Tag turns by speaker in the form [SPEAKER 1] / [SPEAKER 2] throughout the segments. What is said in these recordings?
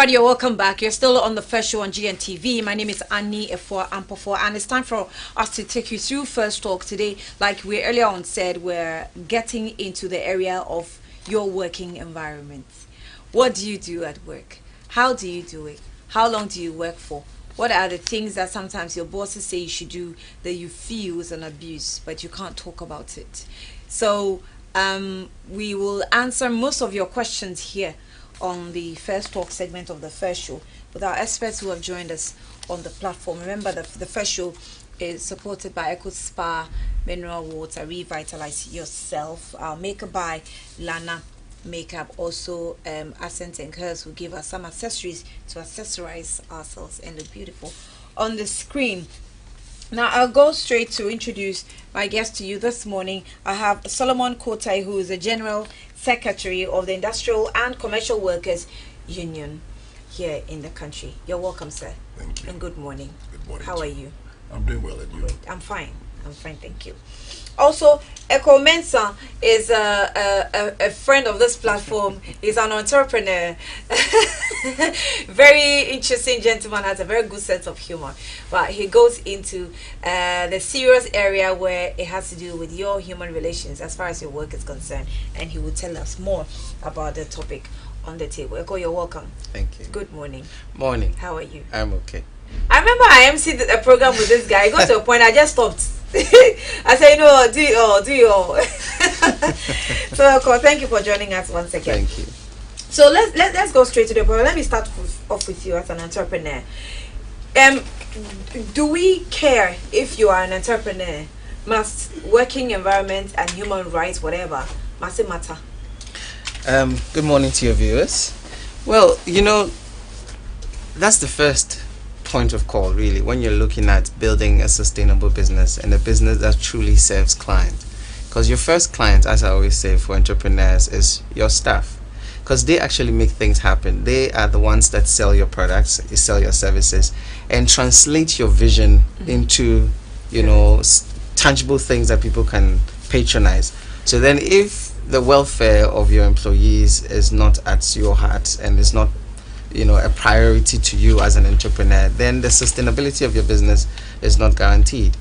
[SPEAKER 1] Everybody, you're welcome back. You're still on the first show on GNTV. My name is Annie Efor Ampofor, and it's time for us to take you through First Talk today. Like we earlier on said, we're getting into the area of your working environment. What do you do at work? How do you do it? How long do you work for? What are the things that sometimes your bosses say you should do that you feel is an abuse, but you can't talk about it? So we will answer most of your questions here on the First Talk segment of the first show with our experts who have joined us on the platform. Remember that the first show is supported by Ekow Spa Mineral Water, Revitalize Yourself, makeup by Lana Makeup, also Accent and Curves, who give us some accessories to accessorize ourselves and look beautiful on the screen. Now I'll go straight to introduce my guest to you this morning. I have Solomon Kotei, who is the General Secretary of the Industrial and Commercial Workers Union here in the country. You're welcome, sir.
[SPEAKER 2] Thank you.
[SPEAKER 1] And good morning.
[SPEAKER 2] Good morning.
[SPEAKER 1] How are you?
[SPEAKER 2] I'm doing well, and you?
[SPEAKER 1] Great. I'm fine, thank you. Also, Ekow Mensah is a friend of this platform. He's an entrepreneur. Very interesting gentleman, has a very good sense of humor. But he goes into the serious area where it has to do with your human relations as far as your work is concerned. And he will tell us more about the topic on the table. Ekow, you're welcome.
[SPEAKER 3] Thank you.
[SPEAKER 1] Good morning.
[SPEAKER 3] Morning.
[SPEAKER 1] How are you?
[SPEAKER 3] I'm okay.
[SPEAKER 1] I remember I emceed a program with this guy. I got to a point I just stopped. I said, do you all. So, Ekow, thank you for joining us once again.
[SPEAKER 3] Thank you.
[SPEAKER 1] So let's go straight to the point. Let me start off with you as an entrepreneur. Do we care if you are an entrepreneur? Must working environment and human rights, whatever, must it matter?
[SPEAKER 3] Good morning to your viewers. Well, that's the first point of call, really, when you're looking at building a sustainable business and a business that truly serves clients. Because your first client, as I always say for entrepreneurs, is your staff. Because they actually make things happen. They are the ones that sell your products, you sell your services, and translate your vision into, tangible things that people can patronize. So then if the welfare of your employees is not at your heart and is not a priority to you as an entrepreneur, then the sustainability of your business is not guaranteed.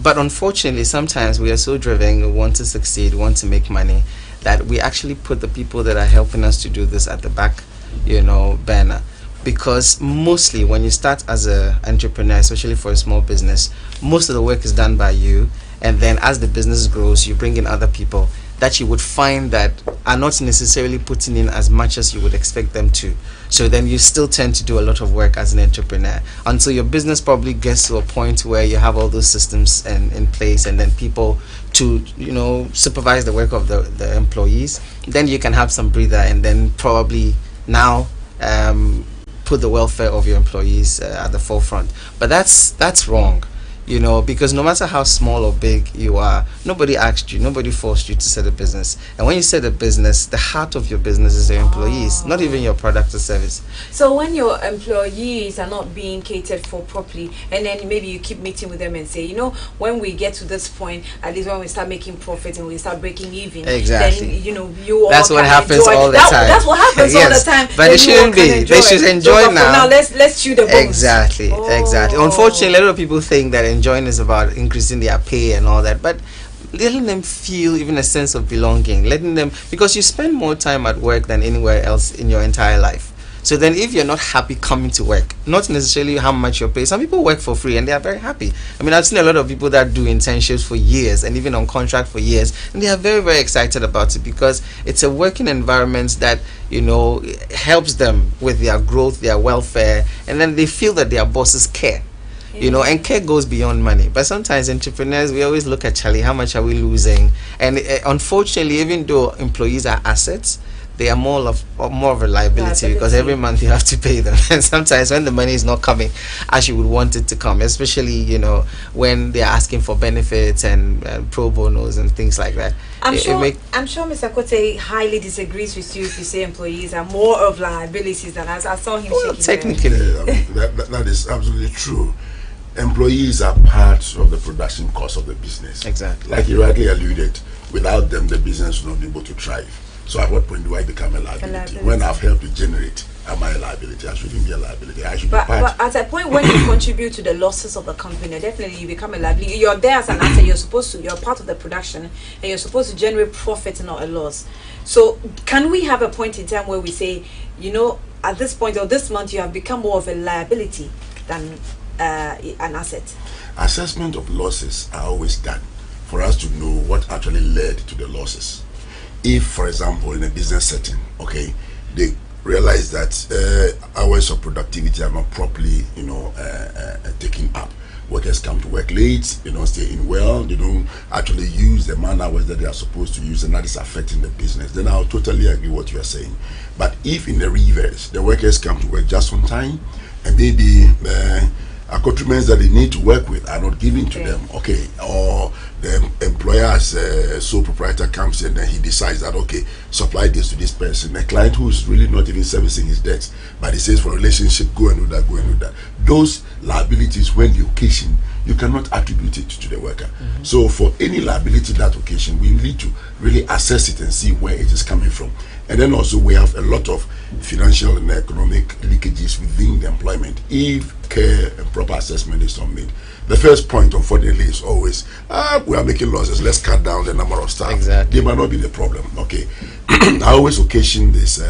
[SPEAKER 3] But unfortunately, sometimes we are so driven, we want to succeed, want to make money, that we actually put the people that are helping us to do this at the back, burner. Because mostly when you start as an entrepreneur, especially for a small business, most of the work is done by you, and then as the business grows, you bring in other people that you would find that are not necessarily putting in as much as you would expect them to. So then you still tend to do a lot of work as an entrepreneur until your business probably gets to a point where you have all those systems in place, and then people to supervise the work of the employees. Then you can have some breather, and then probably now put the welfare of your employees at the forefront. But that's wrong. Because no matter how small or big you are, nobody asked you, nobody forced you to set a business. And when you set a business, the heart of your business is your employees, not even your product or service.
[SPEAKER 1] So when your employees are not being catered for properly, and then maybe you keep meeting with them and say, when we get to this point, at least when we start making profit and we start breaking even,
[SPEAKER 3] exactly.
[SPEAKER 1] then you all
[SPEAKER 3] that's what happens all the time.
[SPEAKER 1] That's what happens
[SPEAKER 3] yes,
[SPEAKER 1] all the time.
[SPEAKER 3] But it shouldn't be. They should enjoy now.
[SPEAKER 1] Now let's chew the bones.
[SPEAKER 3] Exactly. Unfortunately, a lot of people think that enjoying is about increasing their pay and all that, but letting them feel even a sense of belonging, because you spend more time at work than anywhere else in your entire life. So then if you're not happy coming to work, not necessarily how much you're paid, some people work for free and they are very happy. I've seen a lot of people that do internships for years and even on contract for years, and they are very, very excited about it because it's a working environment that helps them with their growth, their welfare, and then they feel that their bosses care. And care goes beyond money. But sometimes entrepreneurs, we always look at, Charlie, how much are we losing? And unfortunately, even though employees are assets, they are more of a liability because every month you have to pay them. And sometimes when the money is not coming as you would want it to come, especially when they are asking for benefits and pro bonos and things like that.
[SPEAKER 1] I'm sure Mr. Kotei highly disagrees with you if you say employees are more of liabilities than I saw him shaking.
[SPEAKER 3] Technically,
[SPEAKER 2] that is absolutely true. Employees are part of the production cost of the business.
[SPEAKER 3] Exactly.
[SPEAKER 2] Like you rightly alluded, without them the business will not be able to thrive. So at what point do I become a liability? When I've helped to generate am I a liability? I shouldn't be a liability. I should
[SPEAKER 1] but,
[SPEAKER 2] be part.
[SPEAKER 1] But at a point when you contribute to the losses of the company, definitely you become a liability. You're there as an asset. You're part of the production, and you're supposed to generate profit, not a loss. So can we have a point in time where we say, you know, at this point or this month, you have become more of a liability than an asset?
[SPEAKER 2] Assessment of losses are always done for us to know what actually led to the losses. If, for example, in a business setting, okay, they realize that hours of productivity are not properly, taken up. Workers come to work late, they don't stay in well, they don't actually use the man hours that they are supposed to use, and that is affecting the business. Then I'll totally agree what you are saying. But if in the reverse, the workers come to work just on time, and maybe accoutrements that they need to work with are not given to them, okay, or the employer's sole proprietor comes in and he decides that, okay, supply this to this person, a client who's really not even servicing his debts, but he says for relationship, go and do that, go and do that. Those liabilities, when the occasion, you cannot attribute it to the worker. So for any liability that occasion, we need to really assess it and see where it is coming from. And then also we have a lot of financial and economic leakages within the employment if care and proper assessment is not made. The first point, unfortunately, is always, we are making losses, let's cut down the number of staff.
[SPEAKER 3] Exactly.
[SPEAKER 2] They might not be the problem, okay. I always occasion this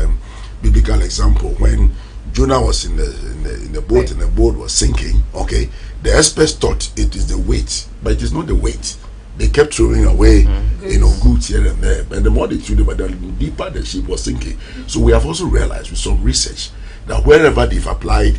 [SPEAKER 2] biblical example when Jonah was in the boat and the boat was sinking, okay. The experts thought it is the weight, but it is not the weight. They kept throwing away, goods here and there. And the more they threw them, the deeper the ship was sinking. So we have also realized with some research that wherever they've applied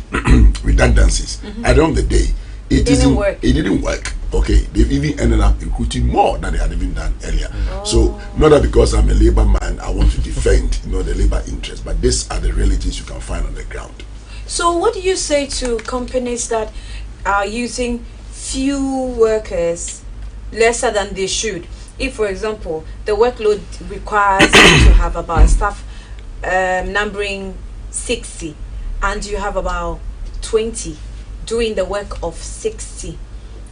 [SPEAKER 2] redundancies, at the end of the day, it didn't work. Okay, they've even ended up recruiting more than they had even done earlier. So not that because I'm a labor man, I want to defend the labor interest, but these are the realities you can find on the ground.
[SPEAKER 1] So what do you say to companies that are using few workers lesser than they should? If, for example, the workload requires you to have about staff numbering 60 and you have about 20 doing the work of 60,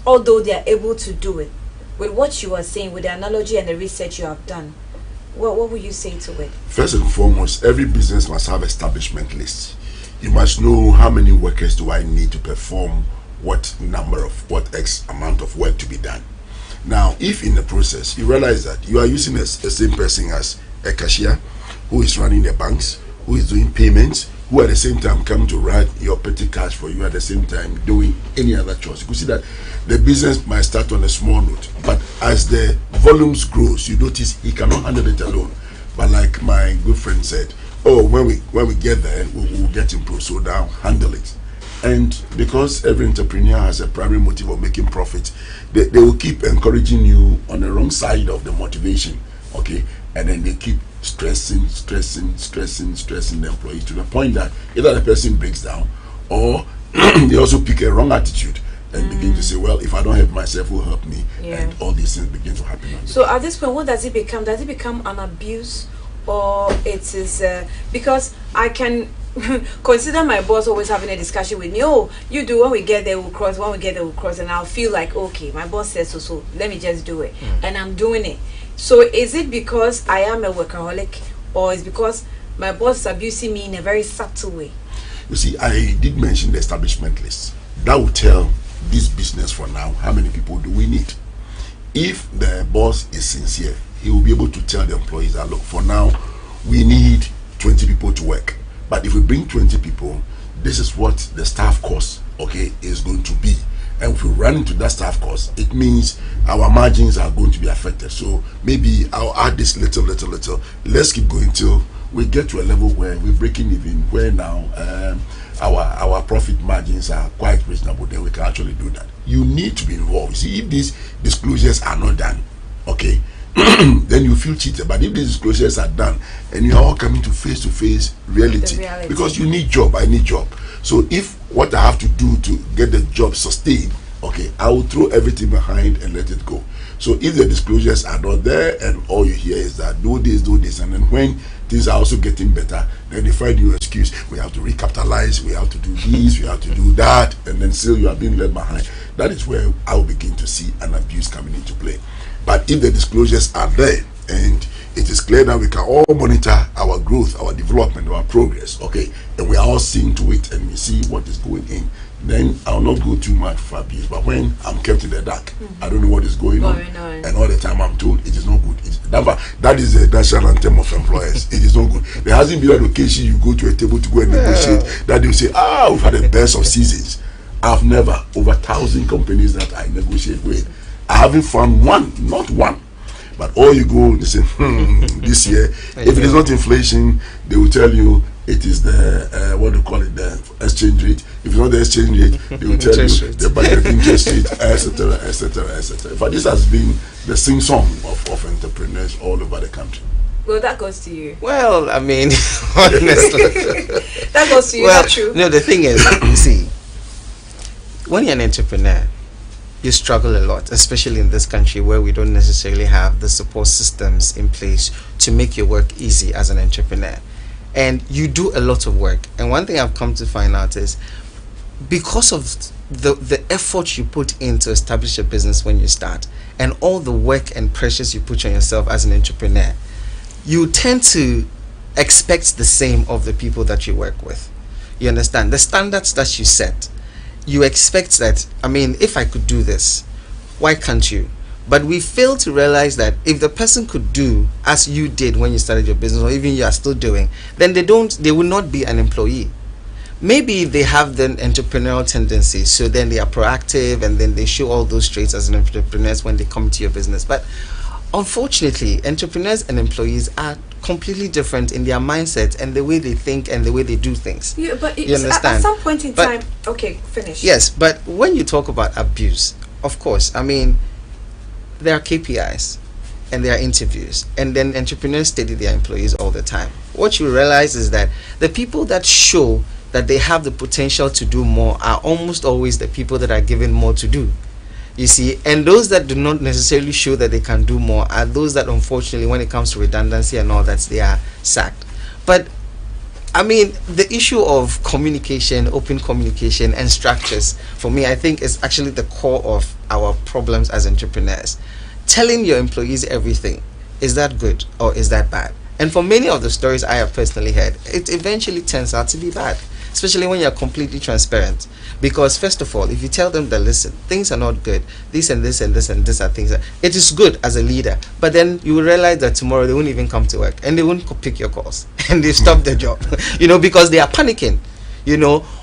[SPEAKER 1] although they are able to do it, with what you are saying, with the analogy and the research you have done, what would you say to it?
[SPEAKER 2] First and foremost, every business must have establishment lists. You must know how many workers do I need to perform what X amount of work to be done. Now, if in the process you realize that you are using the same person as a cashier who is running the banks, who is doing payments, who at the same time come to write your petty cash for you, at the same time doing any other chores, you can see that the business might start on a small note, but as the volumes grows, you notice he cannot handle it alone. But like my good friend said, when we get there, we'll get improved. So now handle it. And because every entrepreneur has a primary motive of making profit, they will keep encouraging you on the wrong side of the motivation, okay? And then they keep stressing the employee to the point that either the person breaks down or they also pick a wrong attitude and begin to say, well, if I don't help myself, who will help me? And all these things begin to happen.
[SPEAKER 1] So at this point, what does it become? Does it become an abuse, or it is because I can consider my boss always having a discussion with me, you do, when we get there we'll cross, and I'll feel like, okay, my boss says so let me just do it, and I'm doing it. So is it because I am a workaholic, or is it because my boss is abusing me in a very subtle way?
[SPEAKER 2] You see, I did mention the establishment list. That will tell this business for now how many people do we need. If the boss is sincere, he will be able to tell the employees that, look, for now we need 20 people to work. But if we bring 20 people, this is what the staff cost, okay, is going to be. And if we run into that staff cost, it means our margins are going to be affected. So maybe I'll add this little. Let's keep going till we get to a level where we're breaking even, where now our profit margins are quite reasonable. Then we can actually do that. You need to be involved. You see, if these disclosures are not done, okay, then you feel cheated. But if these disclosures are done and you are all coming to face reality, because you need job, I need job. So if what I have to do to get the job sustained, okay, I will throw everything behind and let it go. So if the disclosures are not there and all you hear is that do this, and then when things are also getting better, then they find you excuse, we have to recapitalize, we have to do this, we have to do that, and then still you are being left behind. That is where I will begin to see an abuse coming into play. But if the disclosures are there and it is clear that we can all monitor our growth, our development, our progress, okay, and we are all seeing to it and we see what is going in, then I'll not go too much for abuse. But when I'm kept in the dark, I don't know what is going on, and all the time I'm told it is not good. That is the national anthem of employers. It is not good. There hasn't been an occasion you go to a table to go and negotiate that they say, we've had the best of seasons. I've never, over 1,000 companies that I negotiate with, I haven't found one, not one. But all you go, they say, this year, if it is not inflation, they will tell you it is the, what do you call it, the exchange rate. If it's not the exchange rate, they will tell you the budget interest rate, etc., etc., etc. But this has been the sing-song of entrepreneurs all over the country.
[SPEAKER 1] Well, that goes to you.
[SPEAKER 3] Well, I mean, honestly.
[SPEAKER 1] That goes to you,
[SPEAKER 3] well,
[SPEAKER 1] not true.
[SPEAKER 3] No, the thing is, you see, when you're an entrepreneur, you struggle a lot, especially in this country where we don't necessarily have the support systems in place to make your work easy as an entrepreneur. And you do a lot of work. And one thing I've come to find out is because of the effort you put in to establish a business when you start, and all the work and pressures you put on yourself as an entrepreneur, you tend to expect the same of the people that you work with. You understand? The standards that you set, you expect that, I mean, if I could do this, why can't you? But we fail to realize that if the person could do as you did when you started your business, or even you are still doing, then they will not be an employee. Maybe they have the entrepreneurial tendencies, so then they are proactive and then they show all those traits as an entrepreneur when they come to your business. But unfortunately, entrepreneurs and employees are completely different in their mindset and the way they think and the way they do things.
[SPEAKER 1] Yeah, but
[SPEAKER 3] you understand?
[SPEAKER 1] At some point in time, okay, finish.
[SPEAKER 3] Yes, but when you talk about abuse, of course, I mean, there are KPIs and there are interviews, and then entrepreneurs study their employees all the time. What you realize is that the people that show that they have the potential to do more are almost always the people that are given more to do. You see, and those that do not necessarily show that they can do more are those that, unfortunately, when it comes to redundancy and all that, they are sacked. But I mean, the issue of communication, open communication and structures, for me, I think is actually the core of our problems as entrepreneurs. Telling your employees everything, is that good or is that bad? And for many of the stories I have personally heard, it eventually turns out to be bad, especially when you're completely transparent. Because first of all, if you tell them that, listen, things are not good, this and this and this and this are things that, it is good as a leader, but then you will realize that tomorrow they won't even come to work and they won't pick your calls and they stop their job, because they are panicking,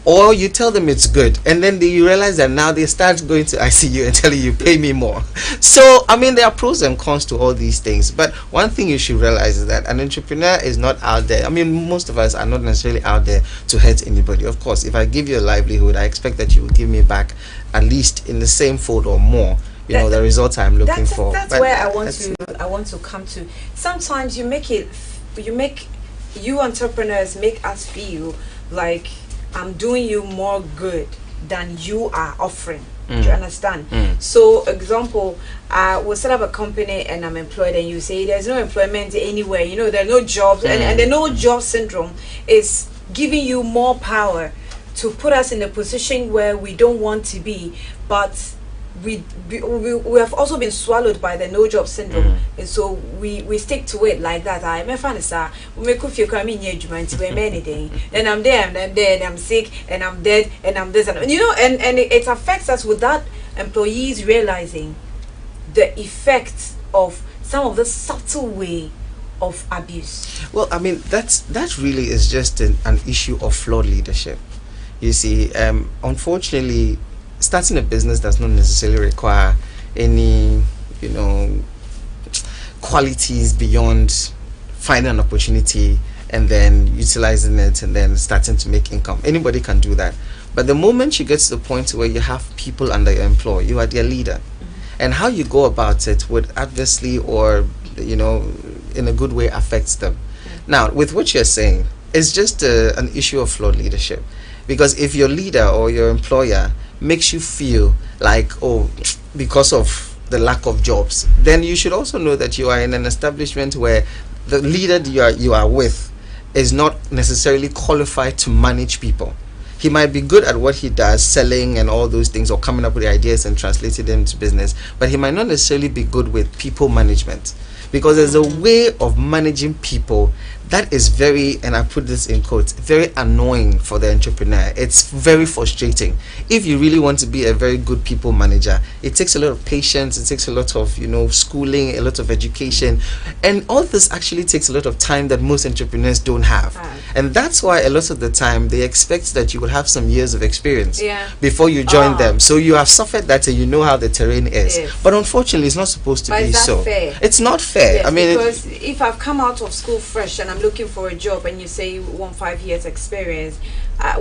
[SPEAKER 3] or you tell them it's good and then you realize that now they start going to ICU and telling you pay me more. So I mean, there are pros and cons to all these things, but one thing you should realize is that an entrepreneur is not out there. I mean, most of us are not necessarily out there to hurt anybody. Of course, if I give you a livelihood, I expect that you will give me back at least in the same fold or more, the results I'm looking for.
[SPEAKER 1] That's where I want to come to. Sometimes you entrepreneurs make us feel like I'm doing you more good than you are offering. Do you understand? So, example, we'll set up a company and I'm employed, and you say there's no employment anywhere. There are no jobs, and the no job syndrome is giving you more power to put us in a position where we don't want to be, but we have also been swallowed by the no job syndrome, and so we stick to it like that. I'm a fan of we make if you come in here anything, and I'm there and I'm dead, I'm sick and I'm dead and I'm this and and it affects us without employees realizing the effects of some of the subtle way of abuse.
[SPEAKER 3] Well, I mean, that really is just an issue of flawed leadership. You see, unfortunately, starting a business does not necessarily require any, qualities beyond finding an opportunity and then utilizing it and then starting to make income. Anybody can do that. But the moment you get to the point where you have people under your employ, you are their leader. And how you go about it would adversely or, in a good way affects them. Now, with what you're saying, it's just an issue of flawed leadership. Because if your leader or your employer makes you feel like, because of the lack of jobs, then you should also know that you are in an establishment where the leader you are with is not necessarily qualified to manage people. He might be good at what he does, selling and all those things, or coming up with ideas and translating them into business, but he might not necessarily be good with people management. Because there's a way of managing people that is very, and I put this in quotes, very annoying for the entrepreneur. It's very frustrating. If you really want to be a very good people manager, it takes a lot of patience, it takes a lot of, schooling, a lot of education, and all this actually takes a lot of time that most entrepreneurs don't have. And that's why a lot of the time they expect that you will have some years of experience before you join them. So you have suffered that and you know how the terrain is. But unfortunately, it's not supposed to be so.
[SPEAKER 1] Fair?
[SPEAKER 3] It's not fair.
[SPEAKER 1] Yes,
[SPEAKER 3] I mean,
[SPEAKER 1] because if I've come out of school fresh and I'm looking for a job and you say you want 5 years experience,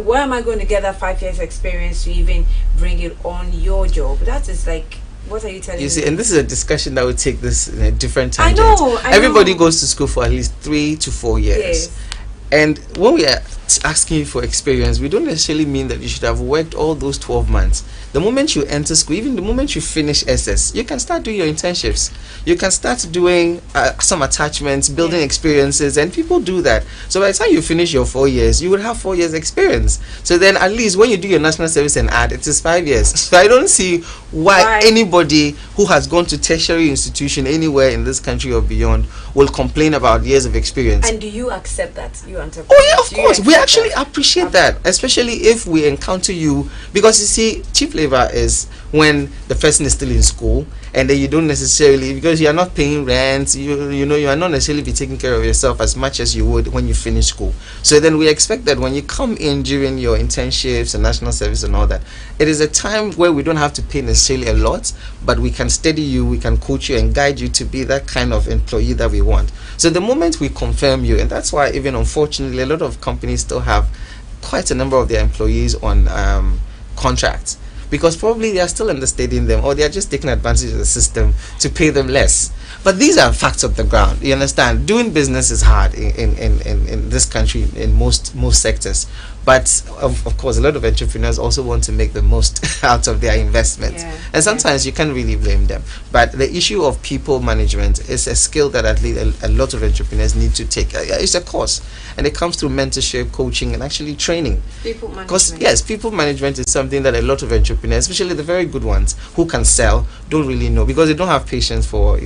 [SPEAKER 1] where am I going to get that 5 years experience to even bring it on your job? That is like, what are you telling me?
[SPEAKER 3] You see, and this is a discussion that would take this in a different tangent.
[SPEAKER 1] I know.
[SPEAKER 3] Everybody goes to school for at least 3 to 4 years.
[SPEAKER 1] Yes.
[SPEAKER 3] And when we are asking you for experience, we don't necessarily mean that you should have worked all those 12 months. The moment you enter school, even the moment you finish SS, you can start doing your internships. You can start doing some attachments, building experiences, and people do that. So by the time you finish your 4 years, you will have 4 years experience. So then at least when you do your national service and add, it is 5 years. So I don't see why anybody who has gone to tertiary institution anywhere in this country or beyond will complain about years of experience.
[SPEAKER 1] And do you accept that, you entrepreneurs?
[SPEAKER 3] Oh yeah, of course. We actually appreciate that, especially if we encounter you, because you see, cheap labor is when the person is still in school and then you don't necessarily, because you are not paying rent, you are not necessarily be taking care of yourself as much as you would when you finish school. So then we expect that when you come in during your internships and national service and all that, it is a time where we don't have to pay necessarily a lot, but we can steady you, we can coach you and guide you to be that kind of employee that we want. So the moment we confirm you, and that's why even unfortunately a lot of companies still have quite a number of their employees on contracts, because probably they are still understating them, or they are just taking advantage of the system to pay them less. But these are facts of the ground. You understand? Doing business is hard in this country in most sectors. But of course, a lot of entrepreneurs also want to make the most out of their investments. And sometimes you can't really blame them. But the issue of people management is a skill that at least a lot of entrepreneurs need to take. It's a course. And it comes through mentorship, coaching, and actually training.
[SPEAKER 1] People management.
[SPEAKER 3] Because, yes, people management is something that a lot of entrepreneurs, especially the very good ones who can sell, don't really know, because they don't have patience for,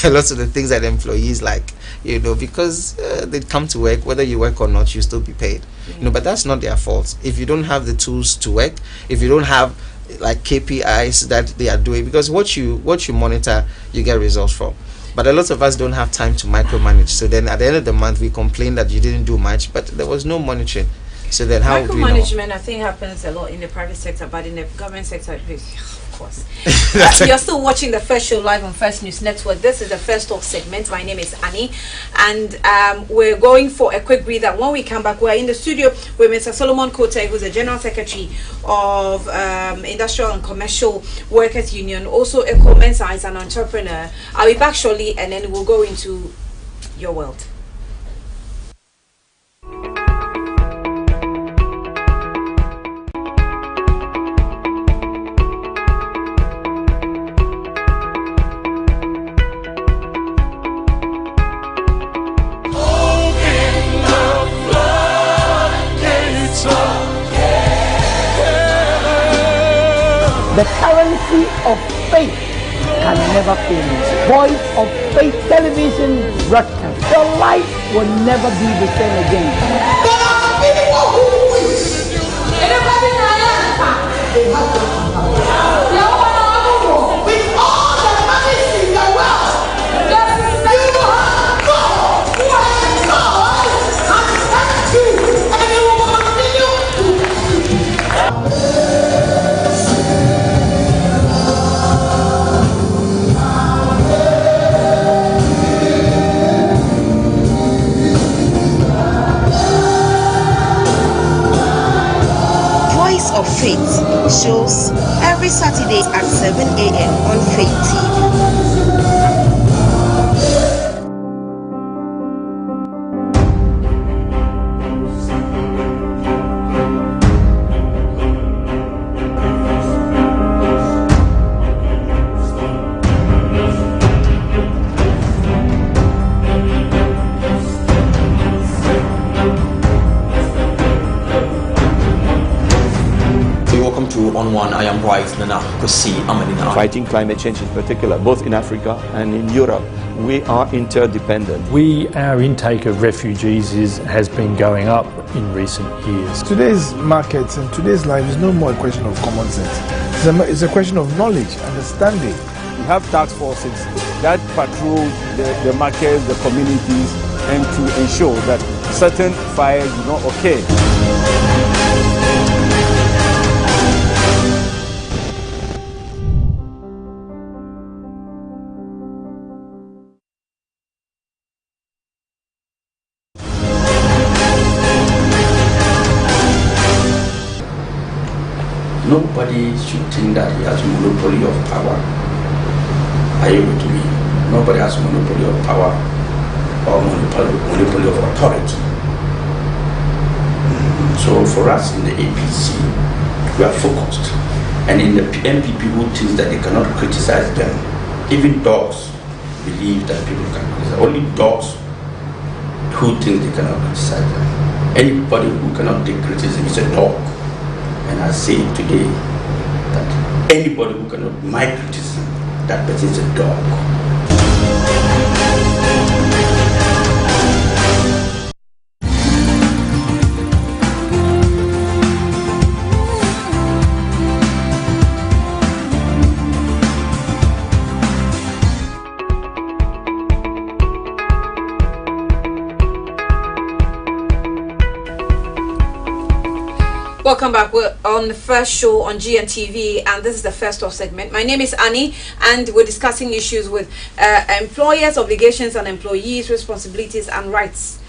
[SPEAKER 3] lots of the things that employees like, because they come to work, whether you work or not, you still be paid. But that's not their fault. If you don't have the tools to work, if you don't have like KPIs that they are doing, because what you monitor, you get results from. But a lot of us don't have time to micromanage. So then at the end of the month, we complain that you didn't do much, but there was no monitoring. So then how do you know?
[SPEAKER 1] Micromanagement, I think, happens a lot in the private sector, but in the government sector, of course. You're still watching the First Show live on First News Network. This is the First Talk segment. My name is Annie, and we're going for a quick breather. When we come back, we're in the studio with Mr. Solomon Kotei, who's the General Secretary of Industrial and Commercial Workers Union. Also, Ekow Mensah is an entrepreneur. I'll be back shortly, and then we'll go into your world.
[SPEAKER 4] The currency of faith can never fail. Voice of Faith television broadcast. Your life will never be the same again. There are people who wish. With all the money in the world, you have God who has God has sent you, and you will continue to.
[SPEAKER 5] Of Faith shows every Saturday at 7 a.m. on Faith TV.
[SPEAKER 6] 111, I am right now.
[SPEAKER 7] Fighting climate change in particular, both in Africa and in Europe, we are interdependent.
[SPEAKER 8] Our intake of refugees has been going up in recent years.
[SPEAKER 9] Today's markets and today's life is no more a question of common sense. It's a question of knowledge, understanding.
[SPEAKER 7] We have task forces that patrol the markets, the communities, and to ensure that certain fires do not occur.
[SPEAKER 10] Nobody should think that he has monopoly of power. Are you with me? Nobody has monopoly of power or monopoly of authority. So for us in the APC, we are focused. And in the MPP who thinks that they cannot criticize them, even dogs believe that people can criticize. Only dogs who think they cannot criticize them. Anybody who cannot take criticism is a dog. And I say today that anybody who cannot my criticism, that person is a dog.
[SPEAKER 1] Welcome back. We're on the first show on GNTV, and this is the first off segment. My name is Annie, and we're discussing issues with employers' obligations and employees' responsibilities and rights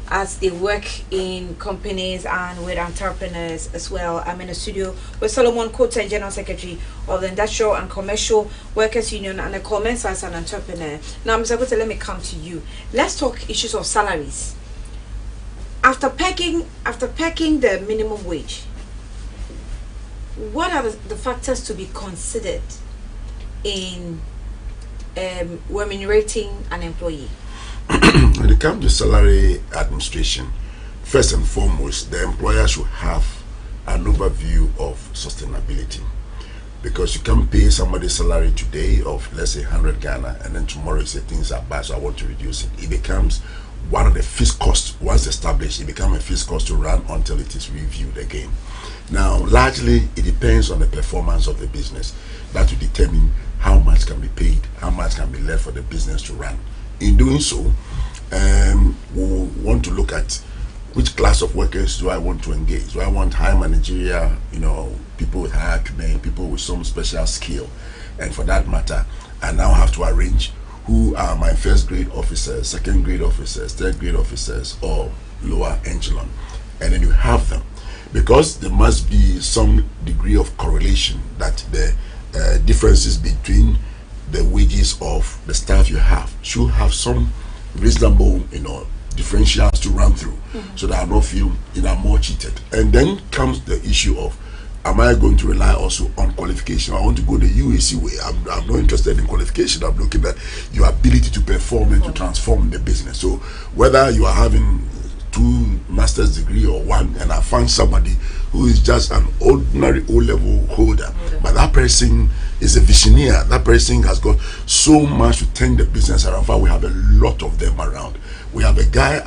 [SPEAKER 1] as they work in companies and with entrepreneurs as well. I'm in a studio with Solomon Kotei, General Secretary of the Industrial and Commercial Workers Union, and Ekow Mensah as an entrepreneur. Now, Mr. Kotei, let me come to you. Let's talk issues of salaries. After pegging the minimum wage, what are the factors to be considered in remunerating an employee?
[SPEAKER 2] When it comes to salary administration, first and foremost, the employer should have an overview of sustainability. Because you can pay somebody's salary today of, let's say, 100 Ghana, and then tomorrow you say things are bad, so I want to reduce it. It becomes one of the fixed costs. Once established, it becomes a fixed cost to run until it is reviewed again. Now, largely, it depends on the performance of the business. That will determine how much can be paid, how much can be left for the business to run. In doing so, we'll want to look at which class of workers do I want to engage. Do I want high managerial, people with high acumen, people with some special skill? And for that matter, I now have to arrange who are my first grade officers, second grade officers, third grade officers, or lower echelon. And then you have them. Because there must be some degree of correlation that the differences between the wages of the staff you have should have some reasonable, differentials to run through, so that I don't feel, I'm more cheated. And then comes the issue of, am I going to rely also on qualification? I want to go the UAC way. I'm not interested in qualification. I'm looking at your ability to perform and to transform the business. So whether you are having 2 master's degree or 1, and I find somebody who is just an ordinary O-level holder, but that person is a visionary. That person has got so much to turn the business around. In fact, we have a lot of them around. We have a guy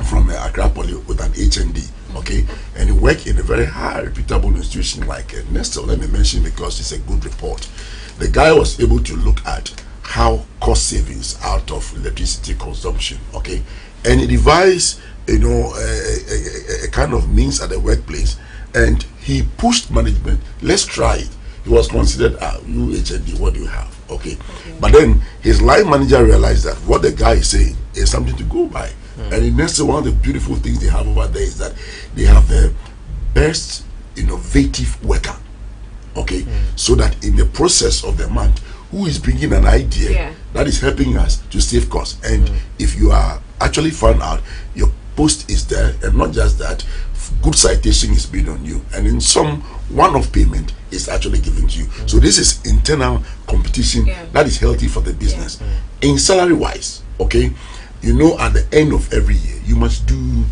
[SPEAKER 2] from Accra Poly with an HND, okay, and he worked in a very high reputable institution like Nestle. Let me mention because it's a good report. The guy was able to look at how cost savings out of electricity consumption, okay, and he devised, a kind of means at the workplace, and he pushed management. Let's try it. He was considered you HND, what do you have? Okay. But then his line manager realized that what the guy is saying is something to go by. And in Nestle, one of the beautiful things they have over there is that they have the best innovative worker. Okay. So that in the process of the month, who is bringing an idea that is helping us to save costs. And if you are actually found out, your post is there, and not just that, good citation is being on you, and in some one-off payment is actually given to you. So this is internal competition that is healthy for the business. In salary wise, okay, at the end of every year you must do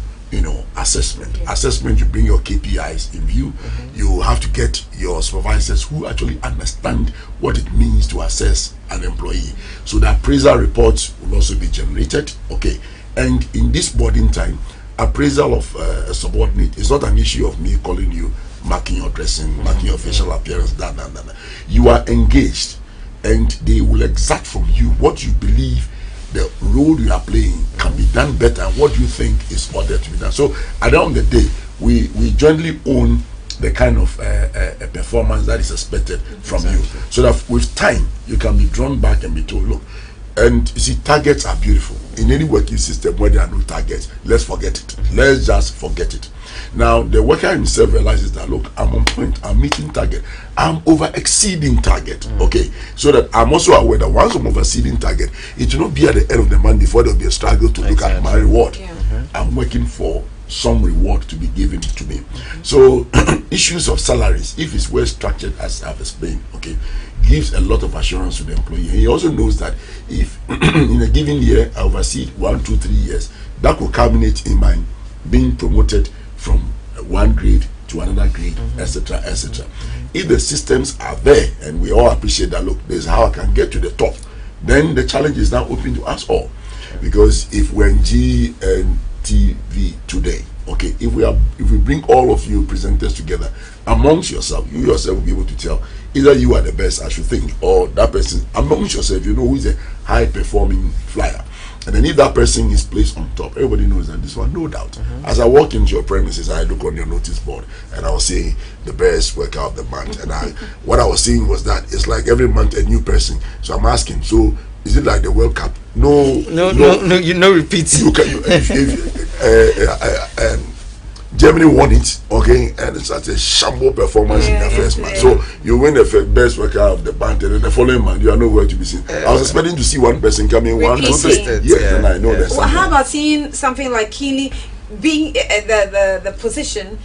[SPEAKER 2] assessment. Assessment, you bring your KPIs in view. You have to get your supervisors who actually understand what it means to assess an employee. So the appraisal reports will also be generated. Okay, and in this boarding time, appraisal of a subordinate is not an issue of me calling you, marking your dressing, marking your facial appearance, that. You are engaged, and they will exact from you what you believe the role you are playing can be done better, and what you think is ordered to be done. So at the end of the day, we jointly own the kind of a performance that is expected from you, so that with time you can be drawn back and be told, look. And you see, targets are beautiful. In any working system where there are no targets, let's forget it. Let's just forget it. Now, the worker himself realizes that, look, I'm on point, I'm meeting target, I'm over exceeding target. Okay, so that I'm also aware that once I'm over exceeding target, it will not be at the end of the month before there'll be a struggle to look at my reward. I'm working for some reward to be given to me. So issues of salaries, if it's well structured as I've explained, okay, gives a lot of assurance to the employee. And he also knows that if in a given year I oversee 1, 2, 3 years, that could culminate in my being promoted from one grade to another grade, etc., etc. If the systems are there, and we all appreciate that, look, this is how I can get to the top, then the challenge is now open to us all. Because if we're in GNTV today, okay, if we bring all of you presenters together amongst yourself, you yourself will be able to tell either you are the best, I should think, or that person amongst yourself, you know who is a high performing flyer. And then if that person is placed on top, everybody knows that this one, no doubt. As I walk into your premises, I look on your notice board and I was saying the best worker of the month. And what I was saying was that it's like every month a new person. So I'm asking, so is it like the World Cup? No,
[SPEAKER 3] repeats.
[SPEAKER 2] You can, Germany won it, okay, and it's such a shamble performance in the first match. So you win the best worker of the band, and then the following month you are nowhere to be seen. I was expecting to see one person coming, 1, 2, 3. And I know that.
[SPEAKER 1] Well, how about seeing something like keenly being the position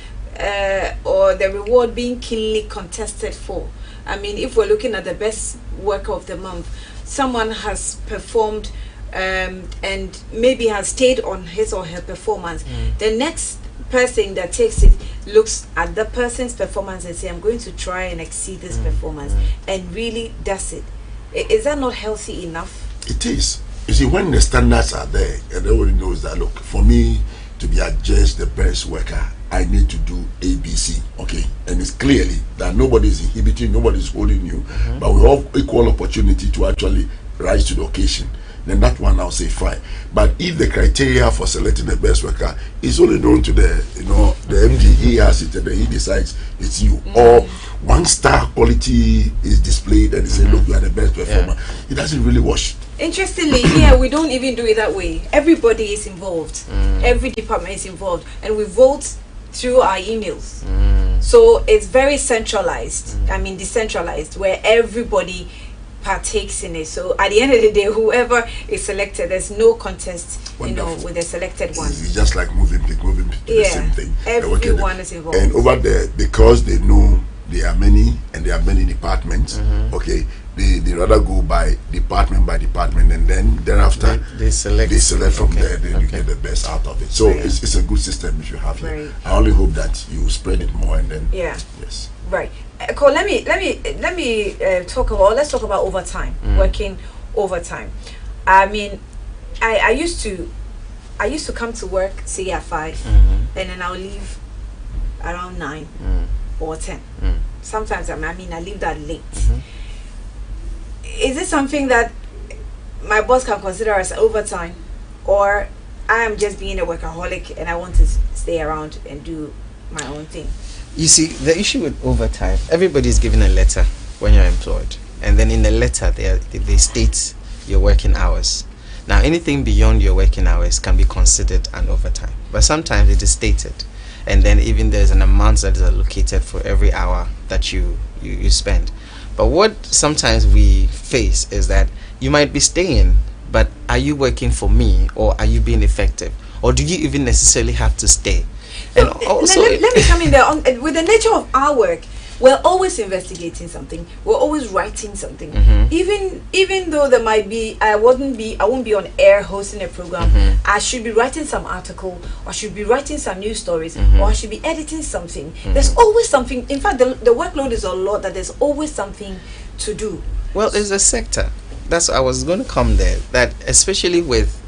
[SPEAKER 1] or the reward being keenly contested for? I mean, if we're looking at the best worker of the month, someone has performed and maybe has stayed on his or her performance. The next person that takes it looks at the person's performance and say, I'm going to try and exceed this performance, and really does it. Is that not healthy enough?
[SPEAKER 2] It is. You see, when the standards are there and everybody knows that, look, for me to be adjudged the best worker, I need to do ABC, okay? And it's clearly that nobody is inhibiting, nobody is holding you, but we have equal opportunity to actually rise to the occasion. Then that one I'll say fine. But if the criteria for selecting the best worker is only known to the MD, he has it and then he decides it's you, or 1-star quality is displayed and he says, look, you are the best performer, it doesn't really wash.
[SPEAKER 1] Interestingly, here we don't even do it that way. Everybody is involved. Every department is involved, and we vote through our emails. So it's very centralized. I mean, decentralized, where everybody partakes in it. So at the end of the day, whoever is selected, there's no contest, with the selected one.
[SPEAKER 2] It's just like moving pick, the same thing.
[SPEAKER 1] Everyone is involved.
[SPEAKER 2] And over there, because they know there are many and there are many departments, okay, they rather go by department, and then thereafter
[SPEAKER 3] they select
[SPEAKER 2] from there, then you get the best out of it. So it's a good system if you have it. I only hope that you spread it more, and then yes.
[SPEAKER 1] Right. Ekow, let me talk about. Let's talk about overtime. Working overtime. I mean, I used to come to work, say at 5, and then I'll leave around 9 or 10. Sometimes I leave that late. Is it something that my boss can consider as overtime, or I am just being a workaholic and I want to stay around and do my own thing?
[SPEAKER 3] You see, the issue with overtime, everybody is given a letter when you're employed, and then in the letter they state your working hours. Now, anything beyond your working hours can be considered an overtime, but sometimes it is stated, and then even there's an amount that is allocated for every hour that you spend. But what sometimes we face is that you might be staying, but are you working for me, or are you being effective, or do you even necessarily have to stay? And also,
[SPEAKER 1] let me come in there. With the nature of our work, we're always investigating something. We're always writing something. Even though there might be, I won't be on air hosting a program. I should be writing some article, or I should be writing some news stories, or I should be editing something. There's always something. In fact, the workload is a lot that there's always something to do.
[SPEAKER 3] Well, it's a sector. That's I was going to come there. That especially with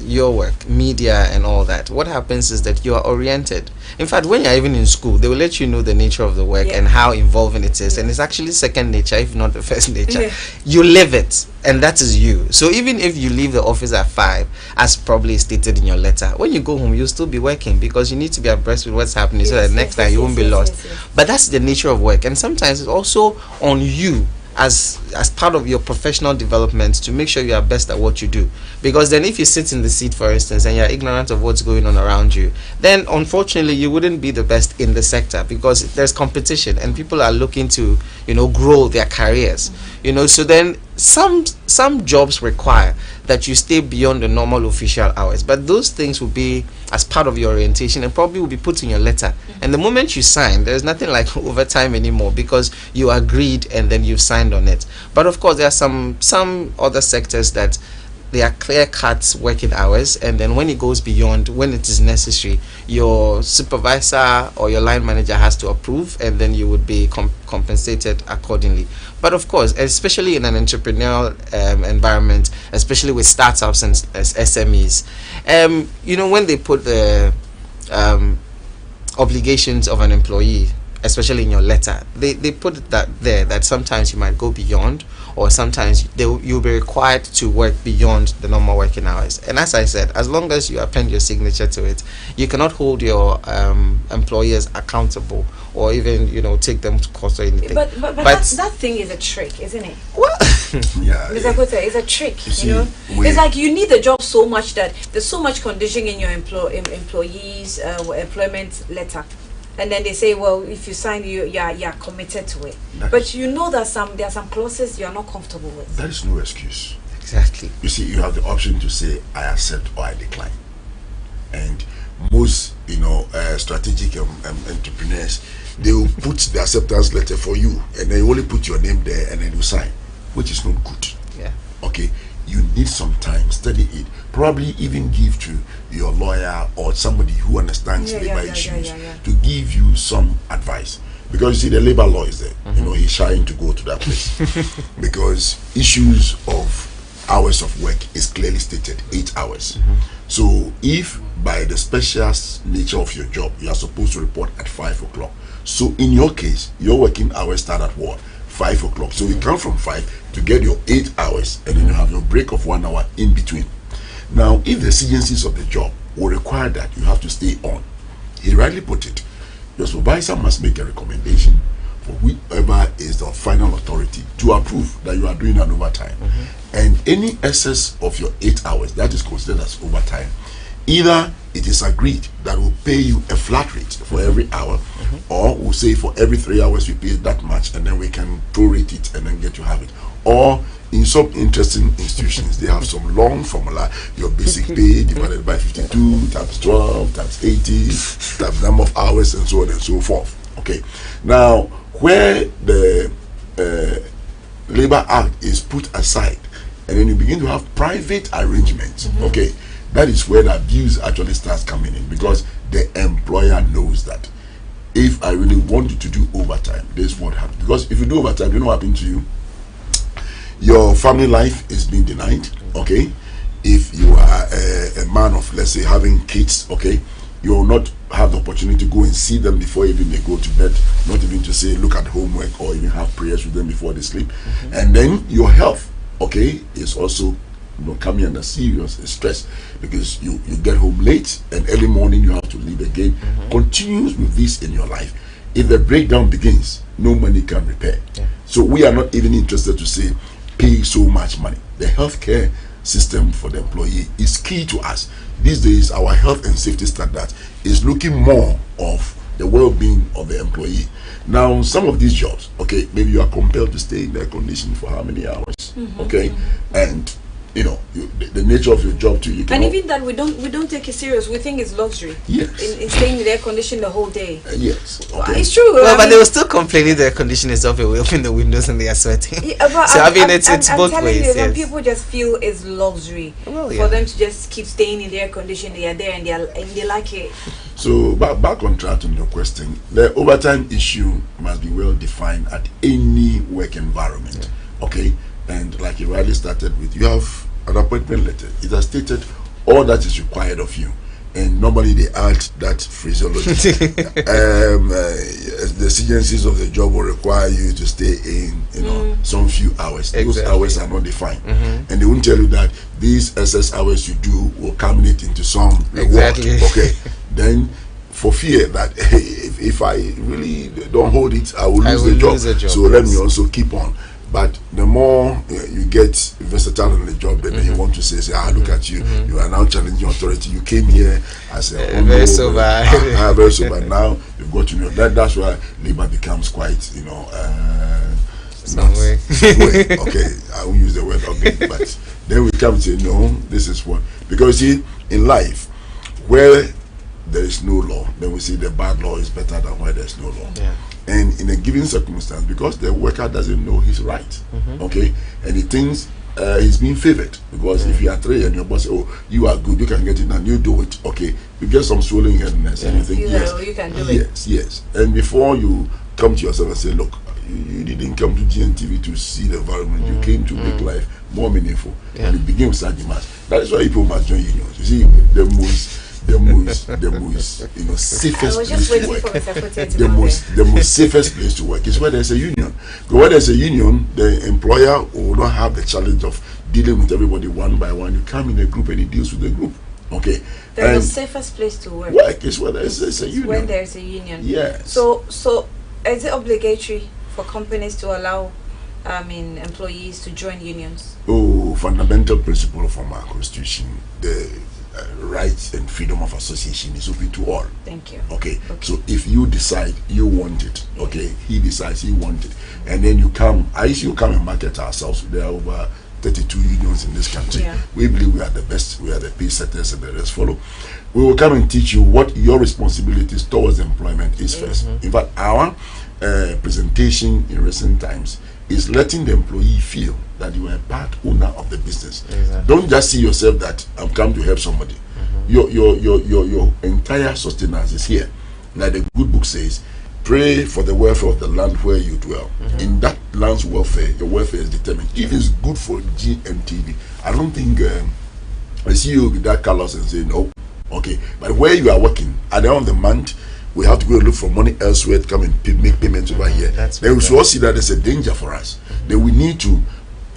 [SPEAKER 3] your work, media and all that, what happens is that you are oriented. In fact, when you're even in school, they will let you know the nature of the work and how involving it is, and it's actually second nature, if not the first nature. You live it, and that is you. So even if you leave the office at 5, as probably stated in your letter, when you go home, you'll still be working, because you need to be abreast with what's happening, so that next time you won't be lost. But that's the nature of work, and sometimes it's also on you as part of your professional development to make sure you are best at what you do. Because then if you sit in the seat, for instance, and you're ignorant of what's going on around you, then unfortunately you wouldn't be the best in the sector, because there's competition and people are looking to, you know, grow their careers. You know, so then some jobs require that you stay beyond the normal official hours, but those things will be as part of your orientation and probably will be put in your letter. And the moment you sign, there's nothing like overtime anymore, because you agreed and then you've signed on it. But of course, there are some other sectors that they are clear-cut working hours, and then when it goes beyond, when it is necessary, your supervisor or your line manager has to approve, and then you would be compensated accordingly. But of course, especially in an entrepreneurial environment, especially with startups and SMEs, you know, when they put the obligations of an employee, especially in your letter, they put that there, that sometimes you might go beyond, or sometimes you'll be required to work beyond the normal working hours. And as I said, as long as you append your signature to it, you cannot hold your employers accountable, or even, you know, take them to court or anything.
[SPEAKER 1] But that thing is a trick, isn't it?
[SPEAKER 3] What?
[SPEAKER 2] Yeah,
[SPEAKER 1] Mr. Kotei, it's a trick.
[SPEAKER 2] You
[SPEAKER 1] know,
[SPEAKER 2] see,
[SPEAKER 1] it's like you need the job so much that there's so much conditioning in your employees' employment letter. And then they say, well, if you sign, you're committed to it. But you know that there are some clauses you're not comfortable with.
[SPEAKER 2] That is no excuse.
[SPEAKER 3] Exactly.
[SPEAKER 2] You see, you have the option to say, I accept or I decline. And most, you know, strategic entrepreneurs, they will put the acceptance letter for you, and then you only put your name there, and then you sign, which is not good.
[SPEAKER 3] Yeah.
[SPEAKER 2] Okay. You need some time, study it, probably even give to your lawyer or somebody who understands labor issues to give you some advice. Because you see, the labor law is there. You know, he's shying to go to that place. Because issues of hours of work is clearly stated, 8 hours. So if by the special nature of your job, you are supposed to report at 5 o'clock. So in your case, your working hours start at what? 5 o'clock. So you come from 5 to get your 8 hours, and then you have your break of 1 hour in between. Now, if the exigencies of the job will require that you have to stay on, he rightly put it, your supervisor must make a recommendation for whoever is the final authority to approve that you are doing an overtime. And any excess of your 8 hours, that is considered as overtime. Either it is agreed that we'll pay you a flat rate for every hour, or we'll say for every 3 hours we pay that much, and then we can prorate it and then get you have it. Or in some interesting institutions, they have some long formula, your basic pay divided by 52 times 12 times 80 times number of hours, and so on and so forth. Okay. Now, where the Labor Act is put aside, and then you begin to have private arrangements, okay, that is where the abuse actually starts coming in, because the employer knows that if I really want you to do overtime, this is what happens. Because if you do overtime, you know what happens to you? Your family life is being denied, okay? If you are a man of, let's say, having kids, okay, you will not have the opportunity to go and see them before even they go to bed, not even to say, look at homework, or even have prayers with them before they sleep. And then your health, okay, is also, you know, coming under serious stress, because you get home late and early morning you have to leave again. Continues with this in your life. If the breakdown begins, no money can repair. So we are not even interested to say pay so much money. The healthcare system for the employee is key to us. These days, our health and safety standard is looking more of the well-being of the employee. Now, some of these jobs, okay, maybe you are compelled to stay in their condition for how many hours, okay, and you know, the nature of your job too. You
[SPEAKER 1] and even that we don't take it serious. We think it's luxury.
[SPEAKER 2] Yes.
[SPEAKER 1] In staying in the air conditioned the whole day.
[SPEAKER 2] Yes. Okay.
[SPEAKER 1] It's true.
[SPEAKER 3] Well, but they were still complaining the air conditioning is off. We open the windows and they are sweating.
[SPEAKER 1] Yeah,
[SPEAKER 3] so it's both ways.
[SPEAKER 1] You,
[SPEAKER 3] yes.
[SPEAKER 1] People just feel it's luxury for them to just keep staying in the air conditioning. They are there and they like it.
[SPEAKER 2] So back on track on your question, the overtime issue must be well defined at any work environment. Okay, and like you rightly started with, you have an appointment letter. It has stated all that is required of you, and normally they add that phraseology. The exigencies of the job will require you to stay in, some few hours.
[SPEAKER 3] Exactly.
[SPEAKER 2] Those hours are not defined, and they won't tell you that these excess hours you do will culminate into some reward. Okay, then for fear that if I really don't hold it, I will lose the job. So let me also keep on. But the more you get versatile in the job, then you want to say, look at you, you are now challenging authority. You came here as a
[SPEAKER 3] very sober.
[SPEAKER 2] Very sober. Now you've got to know that. That's why labor becomes quite,
[SPEAKER 3] some way.
[SPEAKER 2] Okay, I won't use the word ugly, but then we come to no, this is what, because see, in life, where there is no law, then we see the bad law is better than where there's no law.
[SPEAKER 3] Yeah.
[SPEAKER 2] And in a given circumstance, because the worker doesn't know his right, okay, and he thinks he's being favored, because if you are three and your boss say, oh, you are good, you can get it, and you do it, okay, you get some swelling headedness, and you think, yes,
[SPEAKER 1] you can do
[SPEAKER 2] it. Yes, and before you come to yourself and say, look, you didn't come to GNTV to see the environment, you came to make life more meaningful, and you begin with such demands. That is why people must join unions. You see, the most safest place to work. The most safest place to work is where there's a union. Because where there's a union, the employer will not have the challenge of dealing with everybody one by one. You come in a group and he deals with the group. Okay.
[SPEAKER 1] The safest place to work
[SPEAKER 2] is where there's a union.
[SPEAKER 1] When there's a union.
[SPEAKER 2] Yes.
[SPEAKER 1] So is it obligatory for companies to allow employees to join unions?
[SPEAKER 2] Oh, fundamental principle from our constitution, the rights and freedom of association is open to all.
[SPEAKER 1] Thank you.
[SPEAKER 2] Okay. So if you decide you want it, okay, he decides he wants it, and then you come, you come and market ourselves. There are over 32 unions in this country. Yeah. We believe we are the best, we are the pace setters, and the rest follow. We will come and teach you what your responsibilities towards employment is first. In fact, our presentation in recent times is letting the employee feel that you are a part owner of the business. Exactly. Don't just see yourself that I'm come to help somebody. Your entire sustenance is here. Like the good book says, pray for the welfare of the land where you dwell. In that land's welfare, your welfare is determined. If it's good for GNTV, I don't think I see you with that callous and say no. Okay, but where you are working, at the end of the month, we have to go and look for money elsewhere to come and make payments over here. Then we should all see that there's a danger for us. Then we need to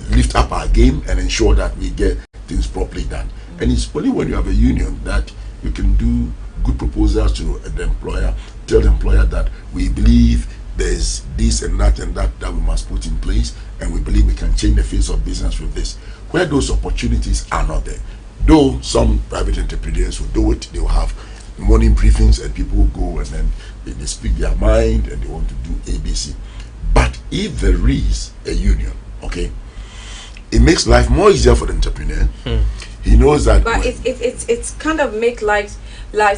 [SPEAKER 2] lift up our game and ensure that we get things properly done. And it's only when you have a union that you can do good proposals to the employer, tell the employer that we believe there's this and that that we must put in place, and we believe we can change the face of business with this. Where those opportunities are not there, though some private entrepreneurs will do it, they will have morning briefings and people will go and then they speak their mind and they want to do ABC. But if there is a union, okay, it makes life more easier for the entrepreneur. He knows that.
[SPEAKER 1] But it's kind of make life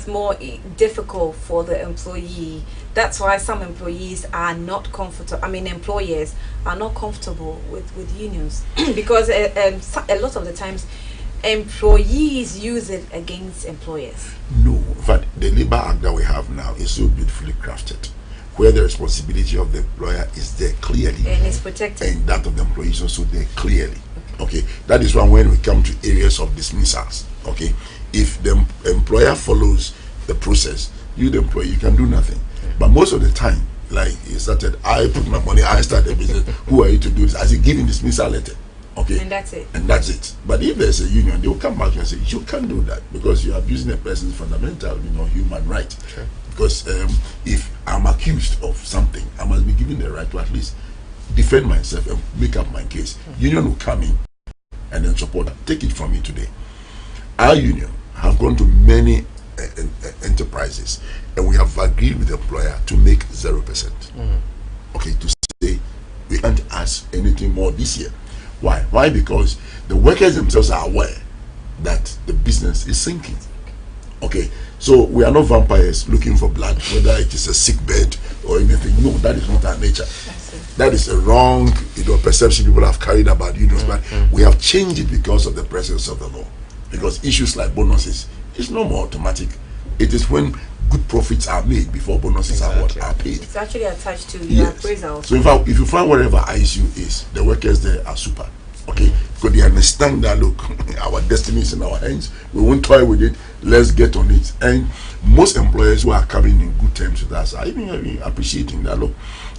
[SPEAKER 1] more difficult for the employee. That's why some employees are not comfortable. Employers are not comfortable with unions because a lot of the times employees use it against employers.
[SPEAKER 2] No, in fact, the Labor Act that we have now is so beautifully crafted, where the responsibility of the employer is there clearly,
[SPEAKER 1] and it's protected,
[SPEAKER 2] and that of the employee is also there clearly. Okay, that is why when we come to areas of dismissals, okay, if the employer follows the process, you the employee, you can do nothing. But most of the time, like he started, I put my money, I started business. Who are you to do this? As he give him dismissal letter. Okay,
[SPEAKER 1] and that's it.
[SPEAKER 2] And that's it. But if there's a union, they will come back and say you can't do that because you are abusing a person's fundamental, human right. Sure. Because if I'm accused of something, I must be given the right to at least defend myself and make up my case. Union will come in and then support. Take it from me today. Our union have gone to many enterprises, and we have agreed with the employer to make 0%. Okay, to say we can't ask anything more this year. Why? Because the workers themselves are aware that the business is sinking. Okay, so we are not vampires looking for blood, whether it is a sick bed or anything. No, that is not our nature. That is a wrong, perception people have carried about unions, but we have changed it because of the presence of the law. Because issues like bonuses is no more automatic. It is when good profits are made before bonuses are paid.
[SPEAKER 1] It's actually attached to your appraisal.
[SPEAKER 2] So in fact, if you find whatever ISU is, the workers there are super. Okay, because they understand that, look, our destiny is in our hands. We won't toy with it. Let's get on it. And most employers who are coming in good terms with us are even appreciating that, look,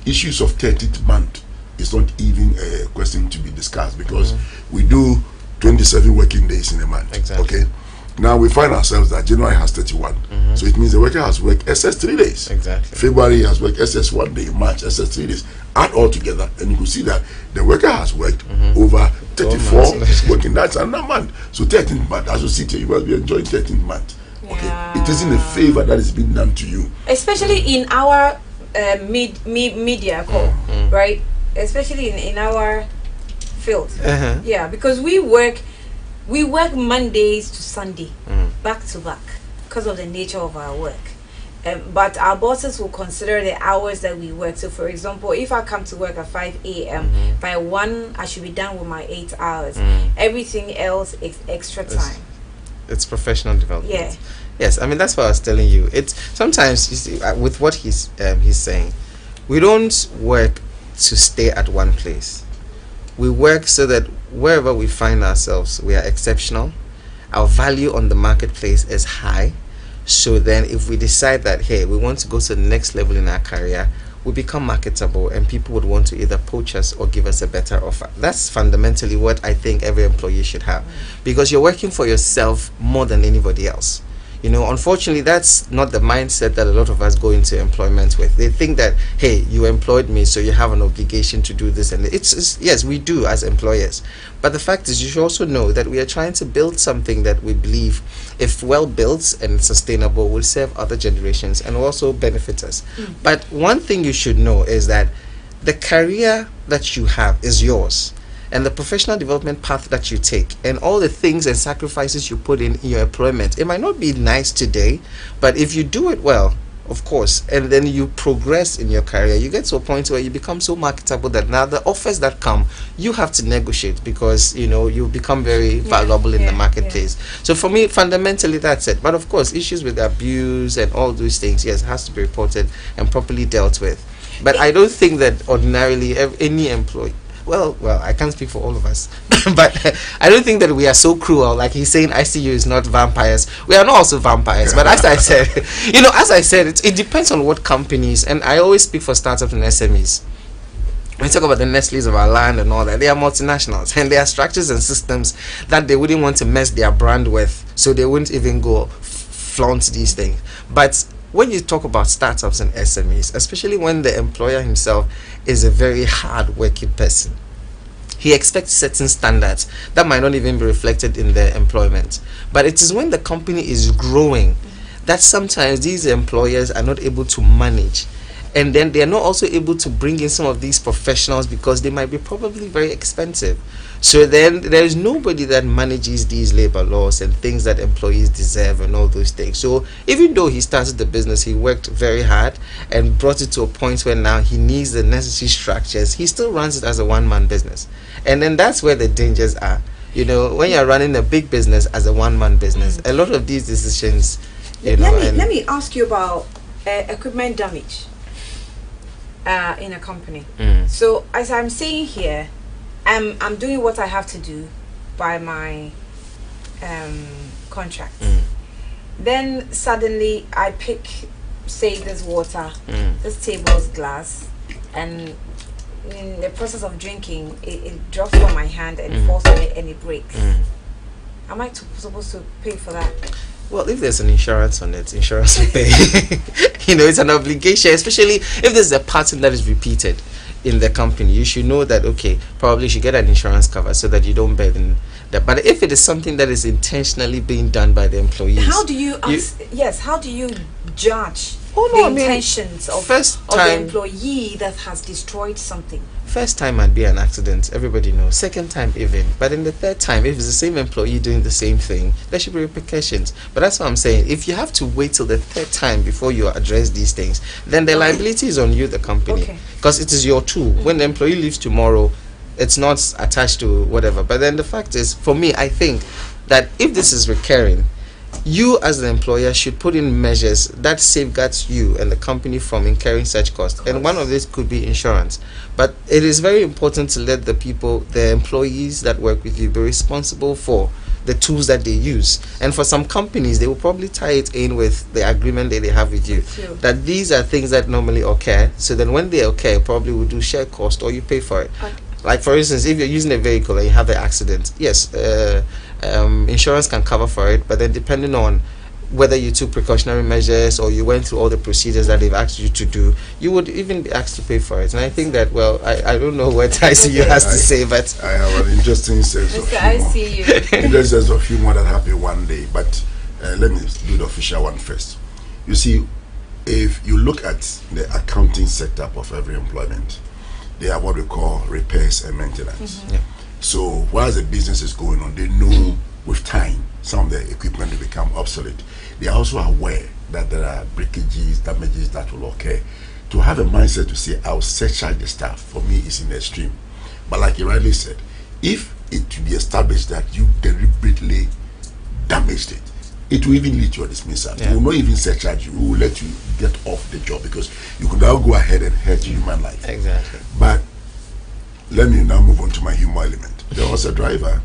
[SPEAKER 2] issues of 13th month is not even a question to be discussed, because we do 27 working days in a month.
[SPEAKER 3] Exactly.
[SPEAKER 2] Okay. Now we find ourselves that January has 31, so it means the worker has worked SS 3 days.
[SPEAKER 3] Exactly.
[SPEAKER 2] February has worked SS 1 day, March SS 3 days. Add all together, and you can see that the worker has worked over 34 working nights and a month. So 13th month, as you see here, you must be enjoying 13th month. Okay, it isn't a favor that is being done to you,
[SPEAKER 1] especially in our media call, right? Especially in our field, yeah, because we work Mondays to Sunday, back to back, because of the nature of our work. But our bosses will consider the hours that we work. So, for example, if I come to work at 5 a.m., by 1, I should be done with my 8 hours. Everything else is extra time.
[SPEAKER 3] It's professional development.
[SPEAKER 1] Yeah.
[SPEAKER 3] Yes, I mean, that's what I was telling you. It's sometimes, you see, with what he's saying, we don't work to stay at one place. We work so that wherever we find ourselves, we are exceptional. Our value on the marketplace is high. So then if we decide that, hey, we want to go to the next level in our career, we become marketable and people would want to either poach us or give us a better offer. That's fundamentally what I think every employee should have, because you're working for yourself more than anybody else. You know, unfortunately, that's not the mindset that a lot of us go into employment with. They think that, hey, you employed me, so you have an obligation to do this. And it's yes, we do as employers. But the fact is, you should also know that we are trying to build something that we believe, if well built and sustainable, will serve other generations and will also benefit us. But one thing you should know is that the career that you have is yours. And the professional development path that you take and all the things and sacrifices you put in your employment, it might not be nice today, but if you do it well, of course, and then you progress in your career, you get to a point where you become so marketable that now the offers that come, you have to negotiate, because you know you become very valuable in the marketplace. So for me, fundamentally, that's it. But of course, issues with abuse and all those things, yes, has to be reported and properly dealt with. But I don't think that ordinarily any employee, well, I can't speak for all of us, but I don't think that we are so cruel. Like he's saying, ICU is not vampires. We are not also vampires. But as I said, it depends on what companies. And I always speak for startups and SMEs. When we talk about the Nestle's of our land and all that, they are multinationals, and there are structures and systems that they wouldn't want to mess their brand with, so they wouldn't even go flaunt these things. But when you talk about startups and SMEs, especially when the employer himself is a very hard-working person, he expects certain standards that might not even be reflected in their employment. But it is when the company is growing that sometimes these employers are not able to manage, and then they are not also able to bring in some of these professionals because they might be probably very expensive. So then there is nobody that manages these labor laws and things that employees deserve and all those things. So even though he started the business, he worked very hard and brought it to a point where now he needs the necessary structures, he still runs it as a one-man business. And then that's where the dangers are. You know, when you're running a big business as a one-man business, a lot of these decisions,
[SPEAKER 1] Let me ask you about equipment damage in a company. So as I'm saying here, I'm doing what I have to do by my contract. Then suddenly I pick, say, this water, this table's glass, and in the process of drinking, it drops from my hand and falls on it and it breaks. Am I supposed to pay for that?
[SPEAKER 3] Well, if there's an insurance on it, insurance will pay. It's an obligation, especially if there's a pattern that is repeated in the company. You should know that, okay, probably you should get an insurance cover so that you don't burden that. But if it is something that is intentionally being done by the employees,
[SPEAKER 1] how do you judge the intentions of the employee that has destroyed something?
[SPEAKER 3] first time might be an accident, everybody knows. Second time even. But in the third time, if it's the same employee doing the same thing, there should be repercussions. But that's what I'm saying. If you have to wait till the third time before you address these things, then the liability is on you, the company. Because it is your tool. When the employee leaves tomorrow, it's not attached to whatever. But then the fact is, for me, I think that if this is recurring, you as the employer should put in measures that safeguards you and the company from incurring such costs. And one of these could be insurance. But it is very important to let the people, the employees that work with you, be responsible for the tools that they use. And for some companies, they will probably tie it in with the agreement that they have with you. That these are things that normally occur. So then when they occur, probably will do share cost or you pay for it. Like for instance, if you're using a vehicle and you have an accident, yes, insurance can cover for it, but then depending on whether you took precautionary measures or you went through all the procedures that they've asked you to do, you would even be asked to pay for it. And I think that, well, I don't know what ICU has to say, but
[SPEAKER 2] I have an interesting sense of humor. Interesting sense of humor that happened one day, but let me do the official one first. You see, if you look at the accounting setup of every employment, they have what we call repairs and maintenance. So while the business is going on, they know with time some of the equipment will become obsolete. They are also aware that there are breakages, damages that will occur. To have a mindset to say, I'll surcharge the staff, for me is in the extreme. But like you rightly said, if it to be established that you deliberately damaged it, it will even lead to your dismissal. It will not even surcharge you. It will let you get off the job because you could now go ahead and hurt human life.
[SPEAKER 3] Exactly.
[SPEAKER 2] But let me now move on to my humor element. There was a driver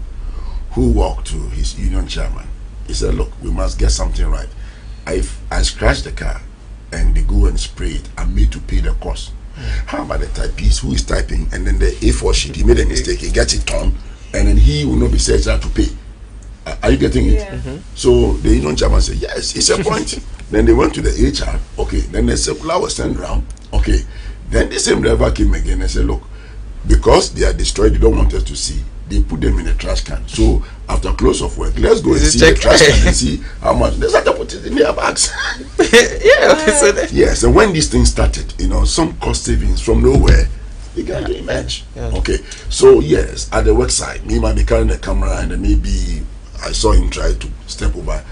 [SPEAKER 2] who walked to his union chairman. He said, look, we must get something right. I scratched the car and they go and spray it. I'm made to pay the cost. How about the typist who is typing and then the A4 sheet, he made a mistake, he gets it torn, and then he will not be surcharged to pay. Are you getting it? So the union chairman said, yes, it's a point. Then they went to the HR. Okay. Then the circular was sent around. Okay. Then the same driver came again and said, look, because they are destroyed, they don't want us to see. They put them in a trash can. So after close of work, let's go and see the trash can and see how much. They start to put it in their bags. Yes, and when these things started, some cost savings from nowhere began to emerge. Okay, so yes, at the worksite, me might be carrying the camera and then maybe I saw him try to step over,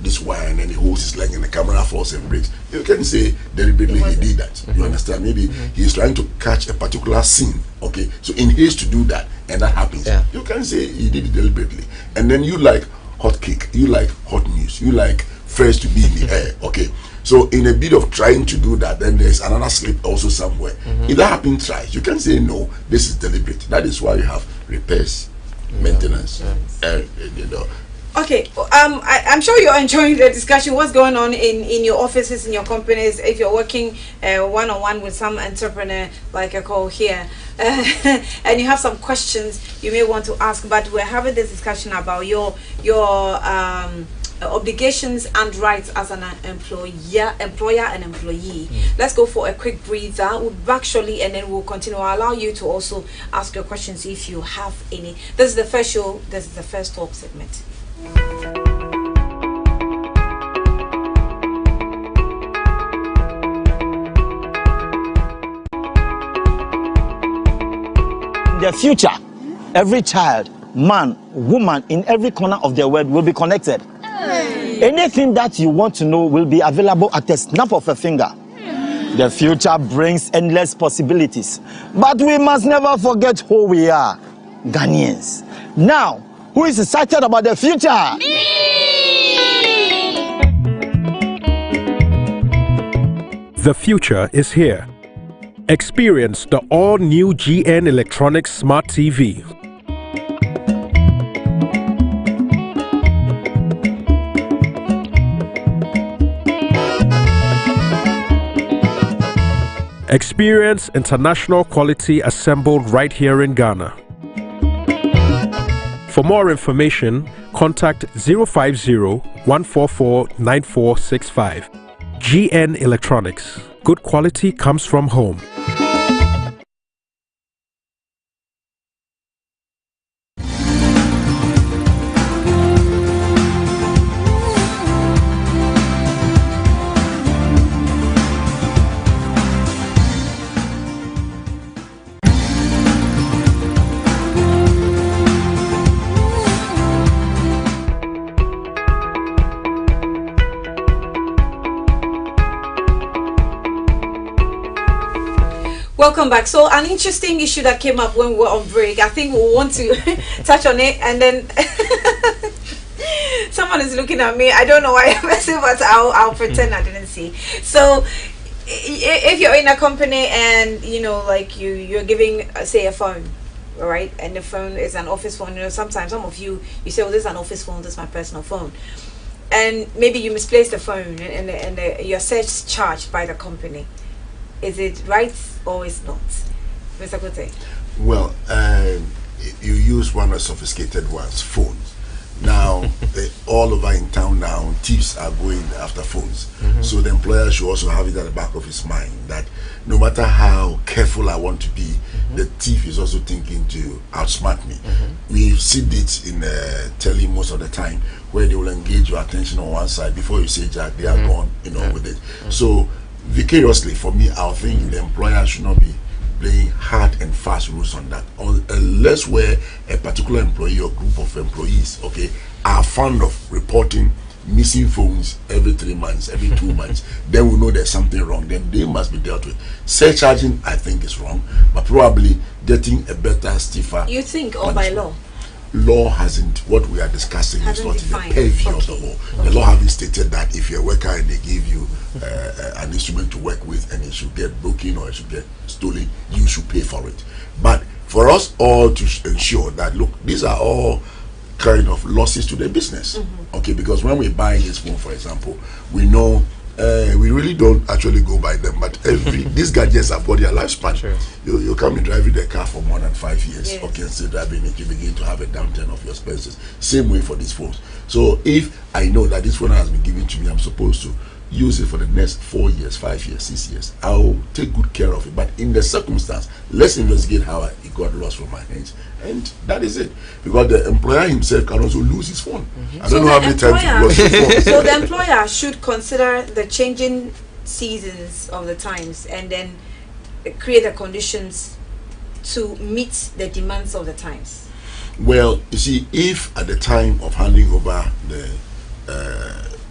[SPEAKER 2] this wire, and then he holds his leg and the camera falls and breaks. You can say deliberately he did that. You understand? Maybe he's trying to catch a particular scene. Okay, so in haste to do that, and that happens. You can say he did it deliberately. And then you like hot cake, you like hot news, you like fresh to be in the air. Okay, so in a bit of trying to do that, then there's another slip also somewhere. If that happens twice, you can say no, this is deliberate. That is why you have repairs, maintenance,
[SPEAKER 1] Okay, I'm sure you're enjoying the discussion. What's going on in your offices, in your companies, if you're working one-on-one with some entrepreneur like Ekow here, and you have some questions you may want to ask, but we're having this discussion about your obligations and rights as an employer and employee. Let's go for a quick breather. We'll be back shortly and then we'll continue. I'll allow you to also ask your questions if you have any. This is the first show. This is the first talk segment.
[SPEAKER 6] In the future, every child, man, woman in every corner of the world will be connected. Anything that you want to know will be available at the snap of a finger. The future brings endless possibilities, but we must never forget who we are, Ghanaians. Now, who is excited about the future?
[SPEAKER 11] The future is here. Experience the all-new GN Electronics Smart TV. Experience international quality assembled right here in Ghana. For more information, contact 050-144-9465. GN Electronics. Good quality comes from home.
[SPEAKER 1] Welcome back. So an interesting issue that came up when we were on break. I think we'll want to touch on it, and then someone is looking at me. I don't know why I'm messing, but I'll pretend I didn't see. So if you're in a company and like you're giving say a phone, right, and the phone is an office phone. Sometimes some of you say, "Oh, this is an office phone. This is my personal phone," and maybe you misplaced the phone, and your search charged by the company. Is it right or is not, Mr. Kotei?
[SPEAKER 2] Well, you use one of the sophisticated ones, phones. Now, all over in town now, thieves are going after phones. So the employer should also have it at the back of his mind that no matter how careful I want to be, the thief is also thinking to outsmart me. We've seen it in telly most of the time, where they will engage your attention on one side before you say Jack, they are gone, with it. So vicariously, for me, I think the employer should not be playing hard and fast rules on that, unless where a particular employee or group of employees, okay, are fond of reporting missing phones every 3 months, every 2 months. Then we know there's something wrong. Then they must be dealt with. Surcharging, I think, is wrong, but probably getting a better, stiffer.
[SPEAKER 1] You think, or by law?
[SPEAKER 2] Law hasn't, what we are discussing is not in the purview of the law. The law hasn't stated that if you're a worker and they give you an instrument to work with and it should get broken or it should get stolen, you should pay for it. But for us all to ensure that, look, these are all kind of losses to the business. Okay, because when we buy this phone, for example, we know we really don't actually go by them, but these gadgets have got their lifespan. Sure. You come and driving the car for more than 5 years, yes. Okay, and still driving it, you begin to have a downturn of your expenses. Same way for these phones. So if I know that this phone has been given to me, I'm supposed to use it for the next 4 years, 5 years, 6 years. I'll take good care of it. But in the circumstance, let's investigate how it got lost from my hands. And that is it. Because the employer himself can also lose his phone. I don't know how many times he lost his phone.
[SPEAKER 1] So the employer should consider the changing seasons of the times and then create the conditions to meet the demands of the times.
[SPEAKER 2] Well, you see, if at the time of handing over the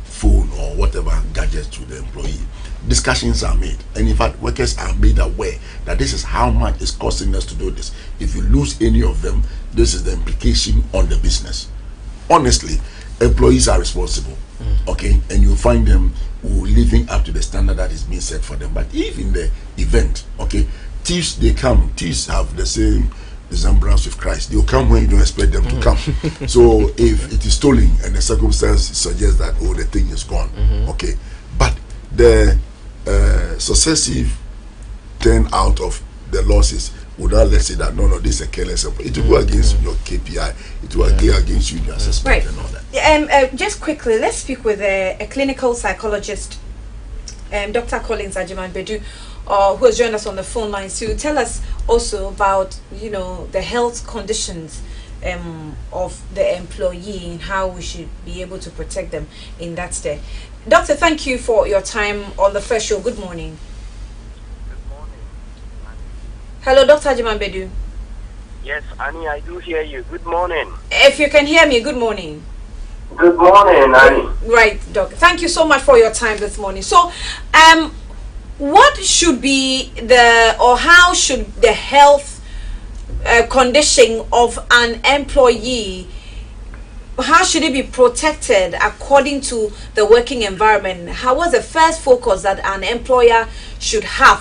[SPEAKER 2] phone or whatever gadgets to the employee, discussions are made, and in fact workers are made aware that this is how much it's costing us to do this. If you lose any of them, this is the implication on the business. Honestly, employees are responsible, okay, and you find them living up to the standard that is being set for them. But if in the event, okay, thieves, they come, thieves have the same resemblance with Christ. They'll come when you don't expect them to come. So if it is stolen and the circumstance suggests that, oh, the thing is gone, okay, but the successive turn out of the losses would not, let's say that no, this is a careless employee. It will go against your KPI, it will go against you in your assessment and all that.
[SPEAKER 1] Just quickly, let's speak with a clinical psychologist, Dr. Collins Ajiman-Bedu, who has joined us on the phone lines to tell us also about the health conditions of the employee and how we should be able to protect them in that state. Doctor, thank you for your time on the first show. Good morning.
[SPEAKER 12] Good morning.
[SPEAKER 1] Hello, Dr. Ajiman-Bedu.
[SPEAKER 12] Yes, Annie, I do hear you. Good morning.
[SPEAKER 1] If you can hear me, good morning.
[SPEAKER 12] Good morning, Annie.
[SPEAKER 1] Right, Doctor. Thank you so much for your time this morning. So, what should be how should the health condition of an employee, how should it be protected according to the working environment? How was the first focus that an employer should have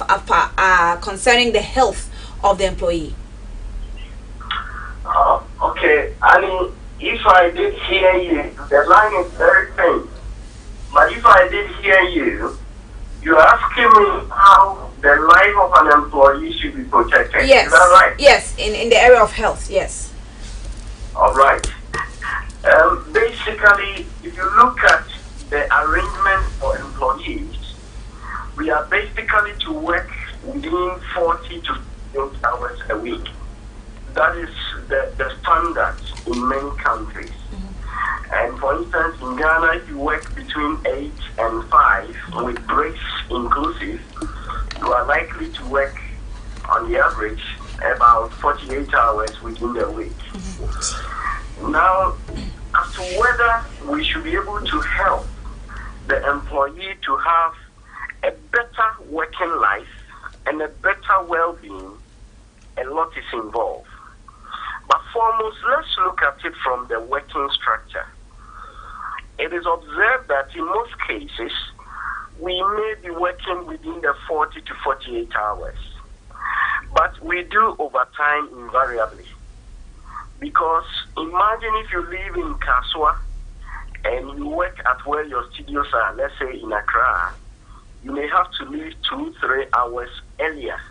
[SPEAKER 1] concerning the health of the employee?
[SPEAKER 12] Okay, Annie, if I did hear you, the line is very faint. But if I did hear you, you're asking me how the life of an employee should be protected.
[SPEAKER 1] Yes.
[SPEAKER 12] Is that right?
[SPEAKER 1] Yes, in the area of health, yes.
[SPEAKER 12] All right. Basically, if you look at the arrangement for employees, we are basically to work within 40 to 50 hours a week. That is the standard in many countries. And for instance, in Ghana, if you work between 8 and 5, with breaks inclusive, you are likely to work, on the average, about 48 hours within the week. Now, as to whether we should be able to help the employee to have a better working life and a better well-being, a lot is involved. But foremost, let's look at it from the working structure. It is observed that in most cases, we may be working within the 40 to 48 hours. But we do overtime invariably. Because imagine if you live in Kaswa and you work at where your studios are, let's say in Accra, you may have to leave 2-3 hours earlier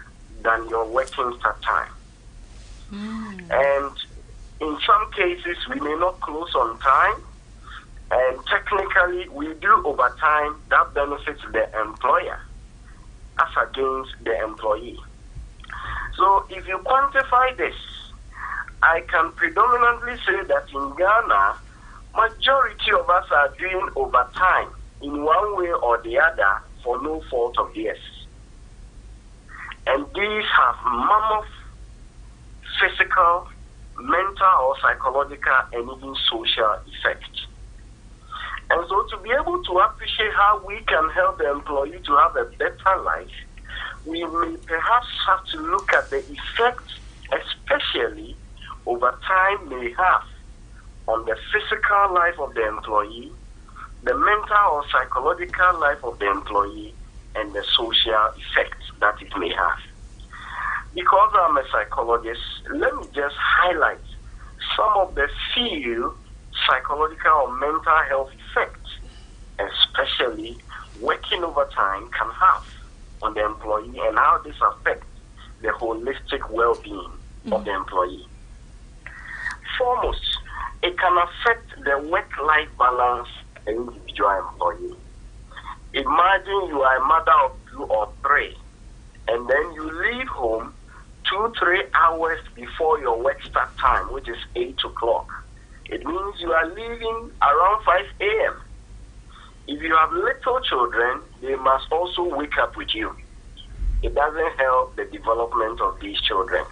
[SPEAKER 12] than your working start time. And in some cases, we may not close on time. And technically, we do overtime that benefits the employer as against the employee. So if you quantify this, I can predominantly say that in Ghana, majority of us are doing overtime in one way or the other for no fault of theirs. And these have mammoth physical, mental or psychological and even social effects. And so to be able to appreciate how we can help the employee to have a better life, we may perhaps have to look at the effect, especially over time, may have on the physical life of the employee, the mental or psychological life of the employee, and the social effects that it may have. Because I'm a psychologist, let me just highlight some of the few psychological or mental health effects, especially working overtime can have on the employee and how this affects the holistic well-being of the employee. Foremost, it can affect the work-life balance of an individual employee. Imagine you are a mother of 2 or 3, and then you leave home 2-3 hours before your work start time, which is 8 o'clock. It means you are leaving around 5 a.m. If you have little children, they must also wake up with you. It doesn't help the development of these children.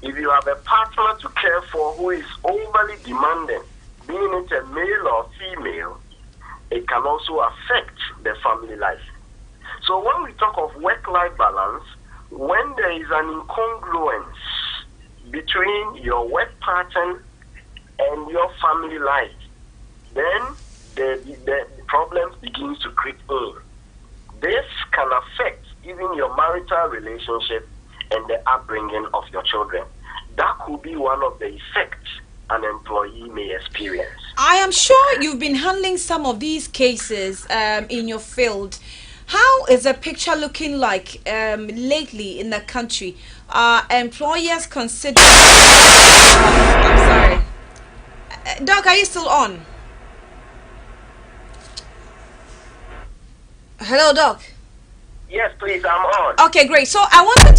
[SPEAKER 12] If you have a partner to care for who is overly demanding, being it a male or female, it can also affect the family life. So when we talk of work-life balance, when there is an incongruence between your work pattern and your family life, then the problems begins to creep in. This can affect even your marital relationship and the upbringing of your children. That could be one of the effects an employee may experience.
[SPEAKER 1] I am sure you've been handling some of these cases in your field. How is the picture looking like lately in the country? Employers consider... I'm sorry. Doc, are you still on? Hello, Doc.
[SPEAKER 12] Yes, please, I'm on.
[SPEAKER 1] Okay, great. So I wanted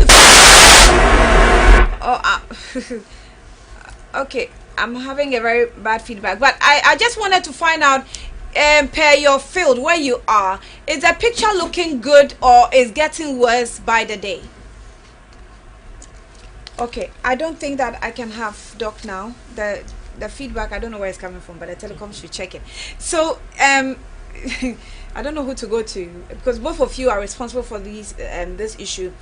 [SPEAKER 1] to... okay, I'm having a very bad feedback. But I just wanted to find out, per your field, where you are, is the picture looking good or is getting worse by the day? Okay, I don't think that I can have Doc now. The feedback, I don't know where it's coming from, but the telecom should check it. So, I don't know who to go to because both of you are responsible for these this issue.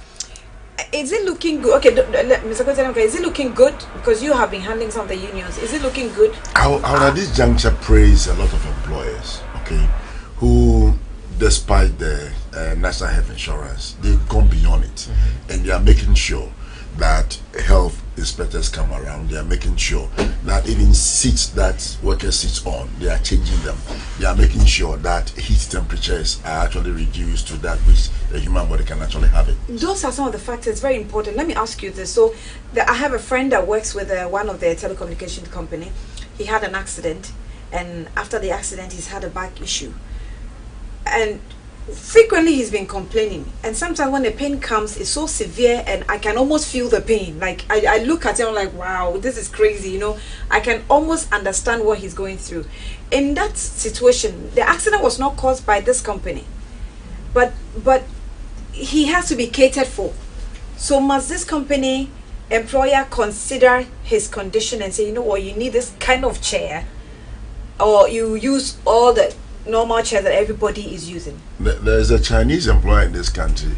[SPEAKER 1] Is it looking good? Okay, Mr. Kotei, is it looking good? Because you have been handling some of the unions. Is it looking good?
[SPEAKER 2] I would at this juncture praise a lot of employers, okay, who, despite the national health insurance, they've gone beyond it, and they are making sure that health inspectors come around. They are making sure that even seats that workers sit on, they are changing them. They are making sure that heat temperatures are actually reduced to that which the human body can actually have it.
[SPEAKER 1] Those are some of the factors, very important. Let me ask you this. So I have a friend that works with one of the telecommunication company. He had an accident, and after the accident he's had a back issue, and frequently he's been complaining, and sometimes when the pain comes, it's so severe and I can almost feel the pain. Like I look at him, I'm like, wow, this is crazy, you know. I can almost understand what he's going through. In that situation, the accident was not caused by this company, but he has to be catered for. So must this company employer consider his condition and say, you know what, you need this kind of chair, or you use all the normal chair that everybody is using?
[SPEAKER 2] There is a Chinese employer in this country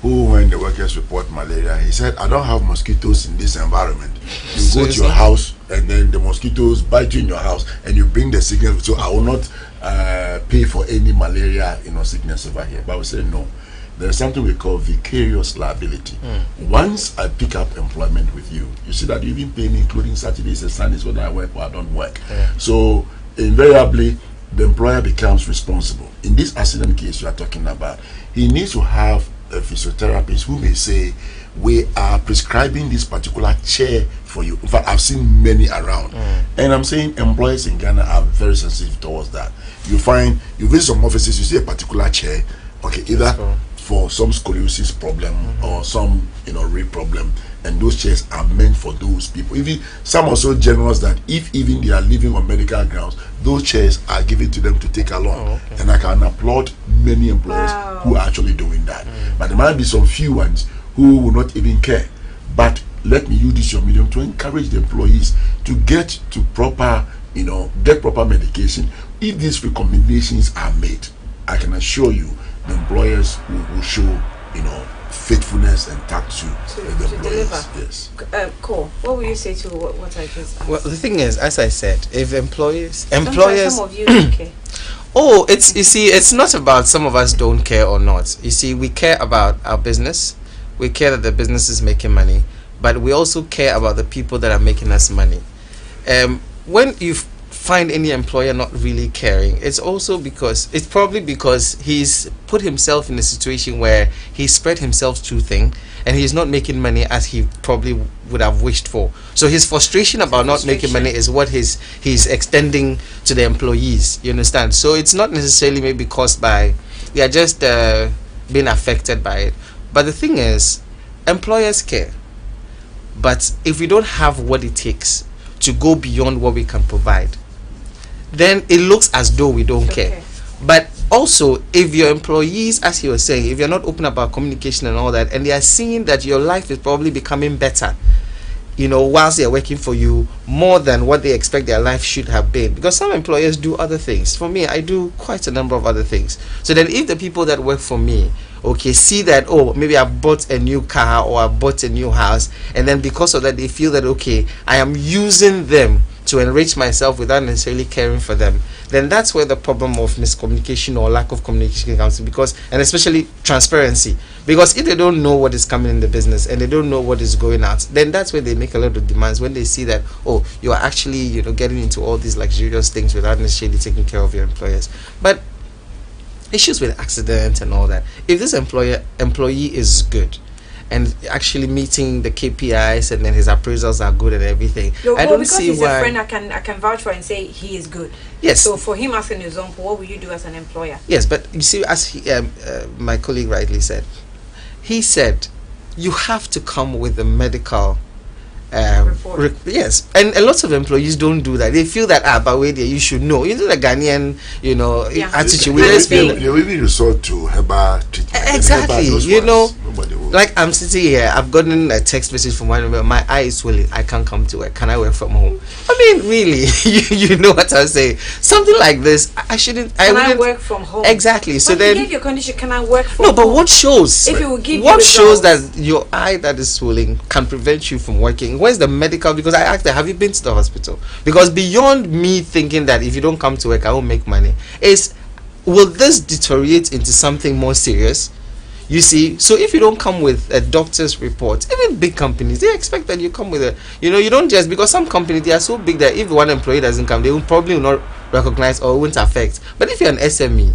[SPEAKER 2] who, when the workers report malaria, he said, I don't have mosquitoes in this environment. You
[SPEAKER 3] So
[SPEAKER 2] go to your house and then the mosquitoes bite you in your house and you bring the sickness. So I will not pay for any malaria, sickness over here. But we say no. There's something we call vicarious liability. Once I pick up employment with you, you see that you even pay me, including Saturdays and Sundays, whether I work or I don't work. So invariably, the employer becomes responsible. In this accident case you are talking about, he needs to have a physiotherapist who may say, we are prescribing this particular chair for you. In fact, I've seen many around. And I'm saying employers in Ghana are very sensitive towards that. You visit some offices, you see a particular chair, either for some scoliosis problem or some rib problem, and those chairs are meant for those people. Even some are so generous that if even they are living on medical grounds, those chairs are given to them to take along. And I can applaud many employers who are actually doing that. But there might be some few ones who will not even care. But let me use this your medium to encourage the employees to get to proper medication. If these recommendations are made, I can assure you the employers will show faithfulness and tact to the employees. Yes.
[SPEAKER 1] Cool. What will you say to what I just asked?
[SPEAKER 3] Well, the thing is, as I said, if employers
[SPEAKER 1] some of you don't care.
[SPEAKER 3] Oh, it's not about some of us don't care or not. You see, we care about our business. We care that the business is making money, but we also care about the people that are making us money. When you find any employer not really caring, it's probably because he's put himself in a situation where he spread himself too thin and he's not making money as he probably would have wished for. So his frustration about not making money is what he's extending to the employees. You understand? So it's not necessarily maybe caused by, they are just being affected by it. But the thing is, employers care. But if we don't have what it takes to go beyond what we can provide, then it looks as though we don't care. But also, if your employees, as you were saying, if you're not open about communication and all that, and they are seeing that your life is probably becoming better, whilst they're working for you more than what they expect their life should have been. Because some employers do other things. For me, I do quite a number of other things. So then if the people that work for me, see that, maybe I bought a new car or I bought a new house, and then because of that, they feel that, I am using them to enrich myself without necessarily caring for them, then that's where the problem of miscommunication or lack of communication comes in, and especially transparency. Because if they don't know what is coming in the business and they don't know what is going out, then that's where they make a lot of demands, when they see that, you are actually, getting into all these luxurious things without necessarily taking care of your employers. But issues with accidents and all that, if this employee is good and actually meeting the KPIs and then his appraisals are good and everything, I don't see
[SPEAKER 1] he's
[SPEAKER 3] why.
[SPEAKER 1] A friend, I can vouch for and say he is good.
[SPEAKER 3] Yes.
[SPEAKER 1] So for him as an example, what will you do as an employer?
[SPEAKER 3] Yes, but you see, as my colleague rightly said, he said you have to come with a medical yes, and a lot of employees don't do that. They feel that but wait there, you should know. The Ghanaian, attitude.
[SPEAKER 2] They really resort to herbal treatment.
[SPEAKER 3] Exactly. Like I'm sitting here, I've gotten a text message from one of them. My eye is swelling. I can't come to work. Can I work from home? I mean, really, you know what I'm saying? Something like this, I shouldn't.
[SPEAKER 1] Can I work from home?
[SPEAKER 3] Exactly. So
[SPEAKER 1] but
[SPEAKER 3] then,
[SPEAKER 1] give your condition. Can I work from home?
[SPEAKER 3] No, but what shows?
[SPEAKER 1] If it will give
[SPEAKER 3] what shows that your eye that is swelling can prevent you from working? Where's the medical? Because I asked her, have you been to the hospital? Because beyond me thinking that if you don't come to work, I won't make money, will this deteriorate into something more serious? You see, so if you don't come with a doctor's report, even big companies, they expect that you come with a, you don't just, because some companies, they are so big that if one employee doesn't come, they will probably not recognize or won't affect. But if you're an SME,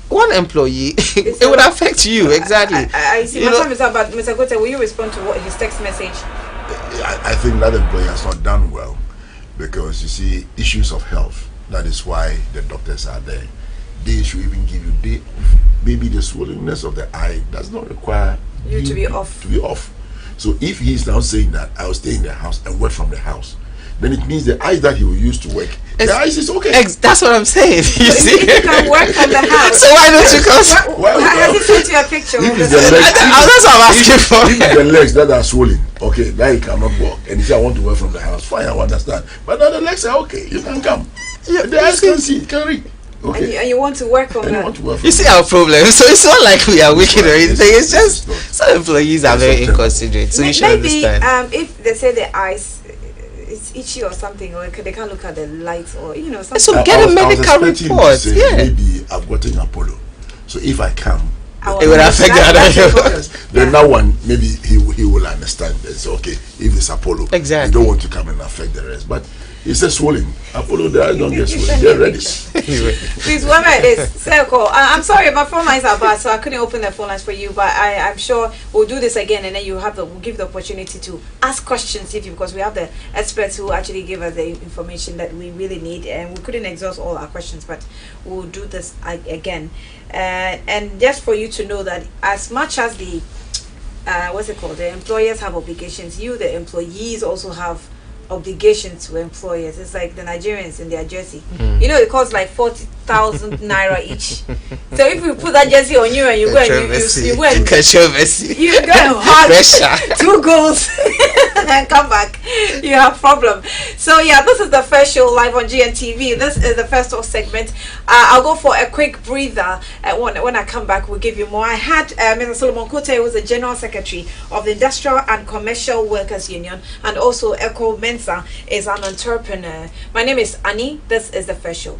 [SPEAKER 3] one employee, it would affect you. Exactly.
[SPEAKER 1] I see. My time is up, but Mr. Kotei, will you respond to his text message?
[SPEAKER 2] I think that employee has not done well, because you see, issues of health, that is why the doctors are there. They should even give you maybe the swollenness of the eye does not require
[SPEAKER 1] you to be off.
[SPEAKER 2] So if he's now saying that I will stay in the house and work from the house, then it means the eyes that he will use to work, the eyes is okay.
[SPEAKER 3] That's what I'm saying. You see,
[SPEAKER 1] if you can work from the house,
[SPEAKER 3] so why don't you come?
[SPEAKER 1] Has he sent you a picture?
[SPEAKER 3] That's what I'm asking for.
[SPEAKER 2] If the legs that are swollen, that he cannot walk, and he says I want to work from the house, fine, I understand. But now the legs are okay, you can come. Yeah, the eyes can see, can read. Okay.
[SPEAKER 1] And you want to work from that.
[SPEAKER 3] You see our problem. So it's not like we are wicked or anything. It's just Some employees are very inconsiderate, so you should understand.
[SPEAKER 1] If they say the eyes it's itchy or something, or they can't look at the lights, or something.
[SPEAKER 3] So get a medical report. Yeah.
[SPEAKER 2] Maybe I've gotten Apollo, so if I come,
[SPEAKER 3] it will affect the other.
[SPEAKER 2] Then that one maybe he will understand. It's okay if it's Apollo.
[SPEAKER 3] Exactly.
[SPEAKER 2] You don't want to come and affect the rest, but. It's a swelling. Apollo, the eyes don't get swollen. They're ready.
[SPEAKER 1] Please, one minute, this. Ekow, I'm sorry, my phone lines are bad, so I couldn't open the phone lines for you. But I'm sure we'll do this again, and then we'll give the opportunity to ask questions because we have the experts who actually give us the information that we really need, and we couldn't exhaust all our questions, but we'll do this again. And just for you to know that as much as the the employers have obligations, the employees also have obligations to employers. It's like the Nigerians in their jersey. It costs like 40,000 naira each. So if you put that jersey on you and you go and you go and hug 2 goals and come back, you have problem. So yeah, this is the first show live on GNTV. This is the first talk segment. I'll go for a quick breather. When I come back, we'll give you more. I had Mr. Kotei, who was the General Secretary of the Industrial and Commercial Workers Union, and also Ekow Mensah is an entrepreneur. My name is Annie. This is the first show.